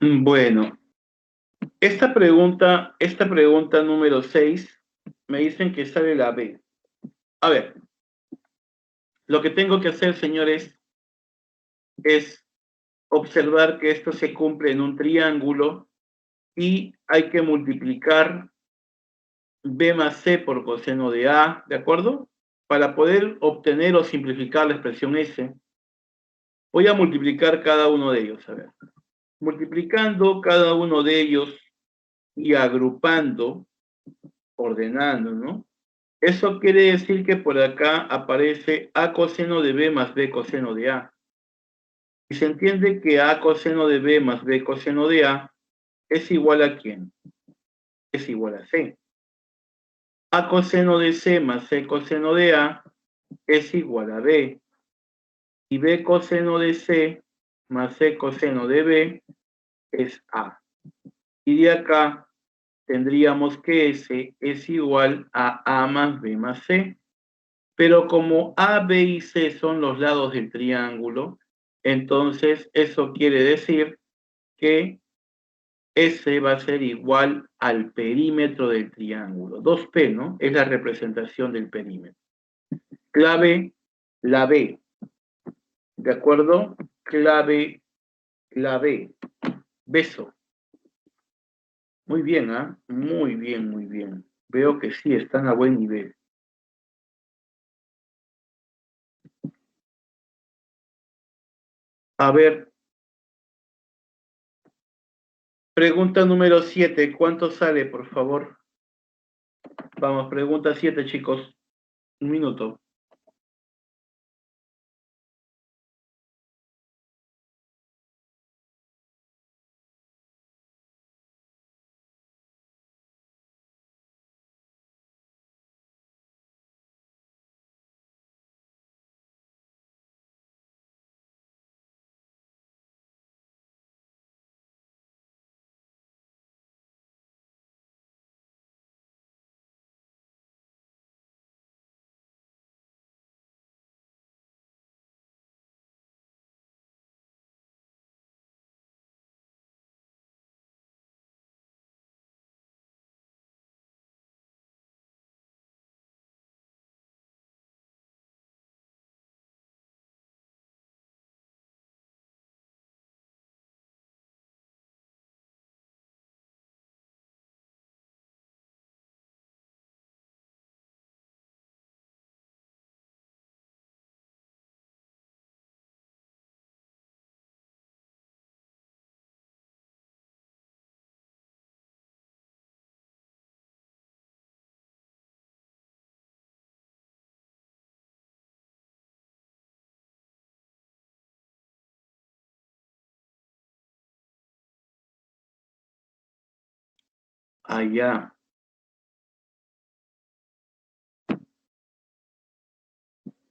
Bueno, esta pregunta número 6, me dicen que sale la B. A ver, lo que tengo que hacer, señores, es observar que esto se cumple en un triángulo y hay que multiplicar B más C por coseno de A, ¿de acuerdo? Para poder obtener o simplificar la expresión S, voy a multiplicar cada uno de ellos, a ver. Multiplicando cada uno de ellos y agrupando, ordenando, ¿no? Eso quiere decir que por acá aparece A coseno de B más B coseno de A. Y se entiende que A coseno de B más B coseno de A es igual a ¿quién? Es igual a C. A coseno de C más C coseno de A es igual a B. Y B coseno de C más C coseno de B es A. Y de acá tendríamos que S es igual a A más B más C. Pero como A, B y C son los lados del triángulo, entonces eso quiere decir que S va a ser igual al perímetro del triángulo. 2P, ¿no? Es la representación del perímetro. Clave, la B. ¿De acuerdo? Clave, la B. Beso. Muy bien, ¿ah? Muy bien, muy bien. Veo que sí, están a buen nivel. A ver, pregunta número 7. ¿Cuánto sale, por favor? Vamos, pregunta 7, chicos. Un minuto. Allá.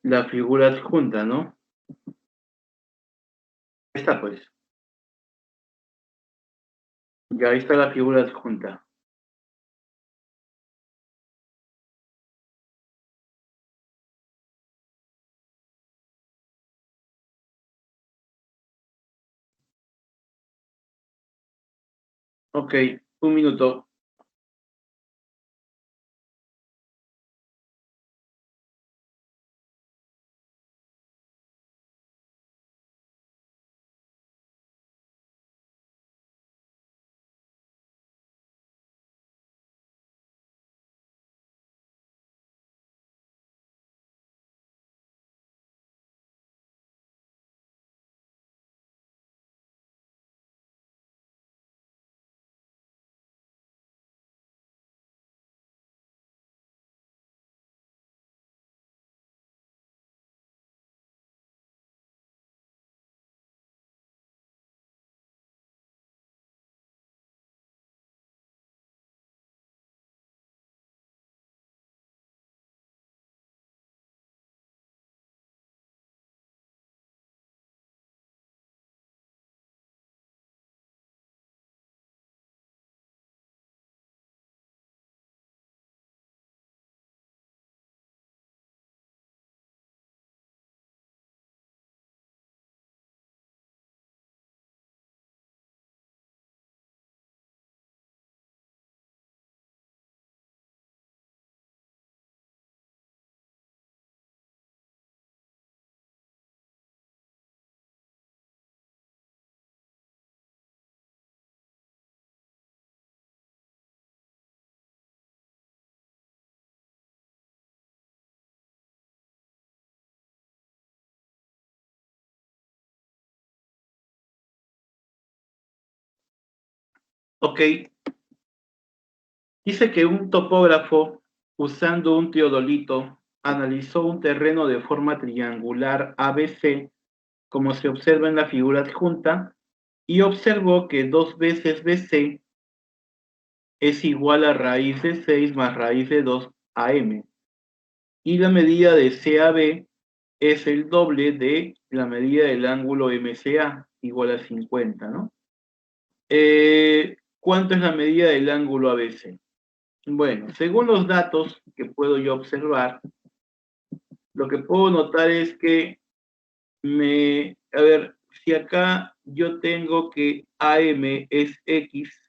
La figura adjunta, ¿no? Está pues. Ya ahí está la figura adjunta. Ok, un minuto. Ok. Dice que un topógrafo, usando un teodolito, analizó un terreno de forma triangular ABC, como se observa en la figura adjunta, y observó que 2 veces BC es igual a raíz de 6 más raíz de 2 AM. Y la medida de CAB es el doble de la medida del ángulo MCA, igual a 50, ¿no? ¿Cuánto es la medida del ángulo ABC? Bueno, según los datos que puedo yo observar, lo que puedo notar es que a ver, si acá yo tengo que AM es X,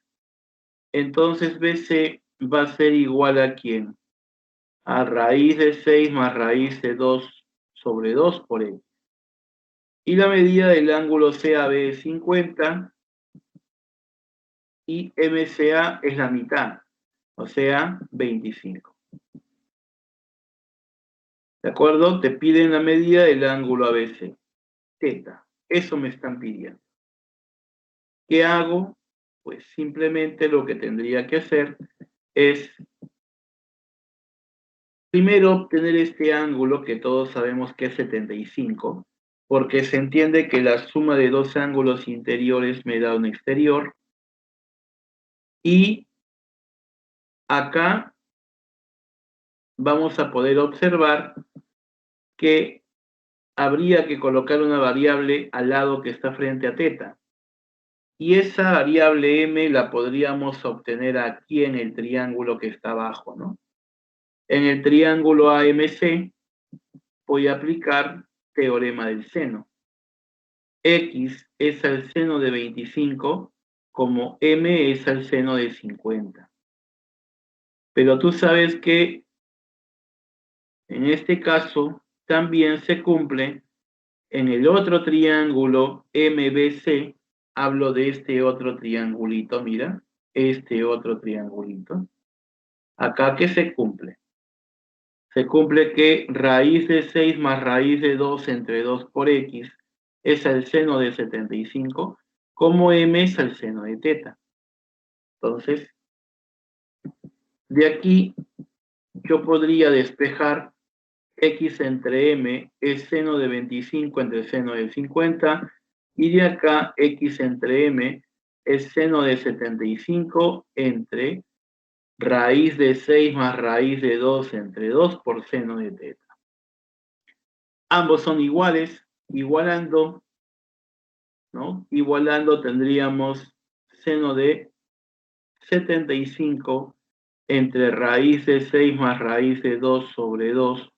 entonces BC va a ser igual a ¿quién? A raíz de 6 más raíz de 2 sobre 2 por X. Y la medida del ángulo CAB es 50 y MCA es la mitad, o sea, 25. ¿De acuerdo? Te piden la medida del ángulo ABC. Teta. Eso me están pidiendo. ¿Qué hago? Pues simplemente lo que tendría que hacer es primero obtener este ángulo que todos sabemos que es 75, porque se entiende que la suma de dos ángulos interiores me da un exterior. Y acá vamos a poder observar que habría que colocar una variable al lado que está frente a teta. Y esa variable m la podríamos obtener aquí en el triángulo que está abajo, ¿no? En el triángulo AMC voy a aplicar teorema del seno. X es al seno de 25, como m es al seno de 50. Pero tú sabes que en este caso también se cumple en el otro triángulo MBC. Hablo de este otro triangulito, mira, este otro triangulito. Acá, ¿qué se cumple? Se cumple que raíz de 6 más raíz de 2 entre 2 por X es el seno de 75, como M es el seno de teta. Entonces, de aquí yo podría despejar X entre M es seno de 25 entre seno de 50, y de acá X entre M es seno de 75 entre raíz de 6 más raíz de 2 entre 2 por seno de teta. Ambos son iguales, igualando, ¿no? Igualando tendríamos seno de 75 entre raíz de 6 más raíz de 2 sobre 2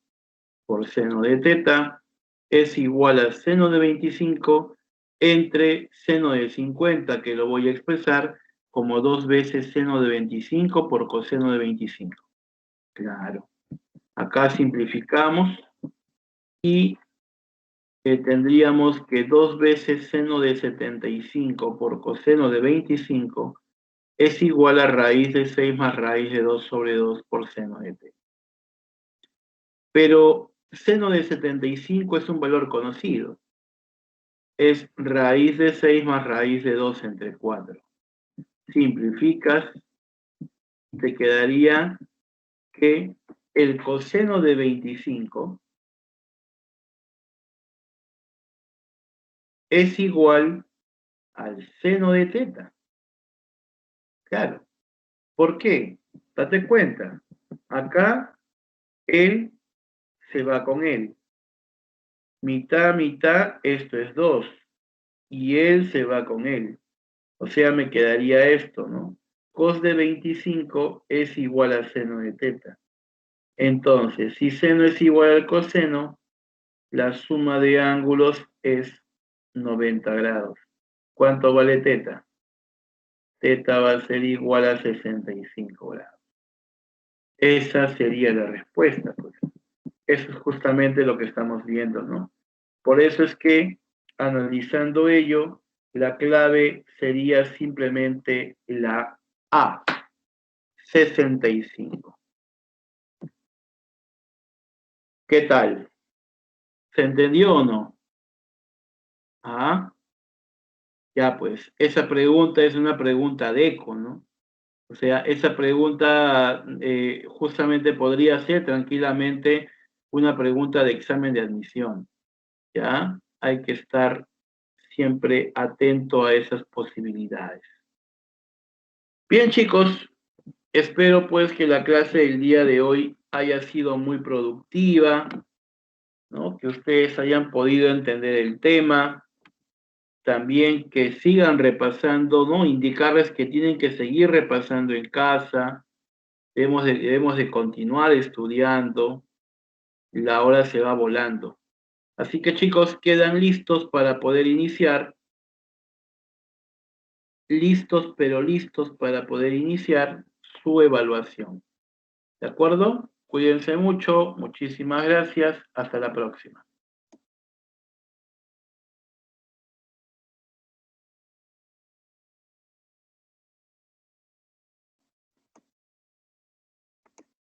por seno de teta es igual a seno de 25 entre seno de 50, que lo voy a expresar como 2 veces seno de 25 por coseno de 25. Claro. Acá simplificamos y tendríamos que 2 veces seno de 75 por coseno de 25 es igual a raíz de 6 más raíz de 2 sobre 2 por seno de t. Pero seno de 75 es un valor conocido. Es raíz de 6 más raíz de 2 entre 4. Simplificas, te quedaría que el coseno de 25 es igual al seno de teta. Claro. ¿Por qué? Date cuenta. Acá él se va con él. Mitad, mitad, esto es 2. Y él se va con él. O sea, me quedaría esto, ¿no? Cos de 25 es igual al seno de teta. Entonces, si seno es igual al coseno, la suma de ángulos es 90 grados. ¿Cuánto vale teta? Teta va a ser igual a 65 grados. Esa sería la respuesta, pues. Eso es justamente lo que estamos viendo, ¿no? Por eso es que, analizando ello, la clave sería simplemente la A, 65. ¿Qué tal? ¿Se entendió o no? ¿Ah? Ya, pues, esa pregunta es una pregunta de eco, ¿no? O sea, esa pregunta justamente podría ser tranquilamente una pregunta de examen de admisión, ¿ya? Hay que estar siempre atento a esas posibilidades. Bien, chicos, espero pues que la clase del día de hoy haya sido muy productiva, ¿no? Que ustedes hayan podido entender el tema, también que sigan repasando, ¿no? Indicarles que tienen que seguir repasando en casa, debemos de continuar estudiando, la hora se va volando. Así que chicos, quedan listos para poder iniciar, listos pero listos para poder iniciar su evaluación. ¿De acuerdo? Cuídense mucho, muchísimas gracias, hasta la próxima.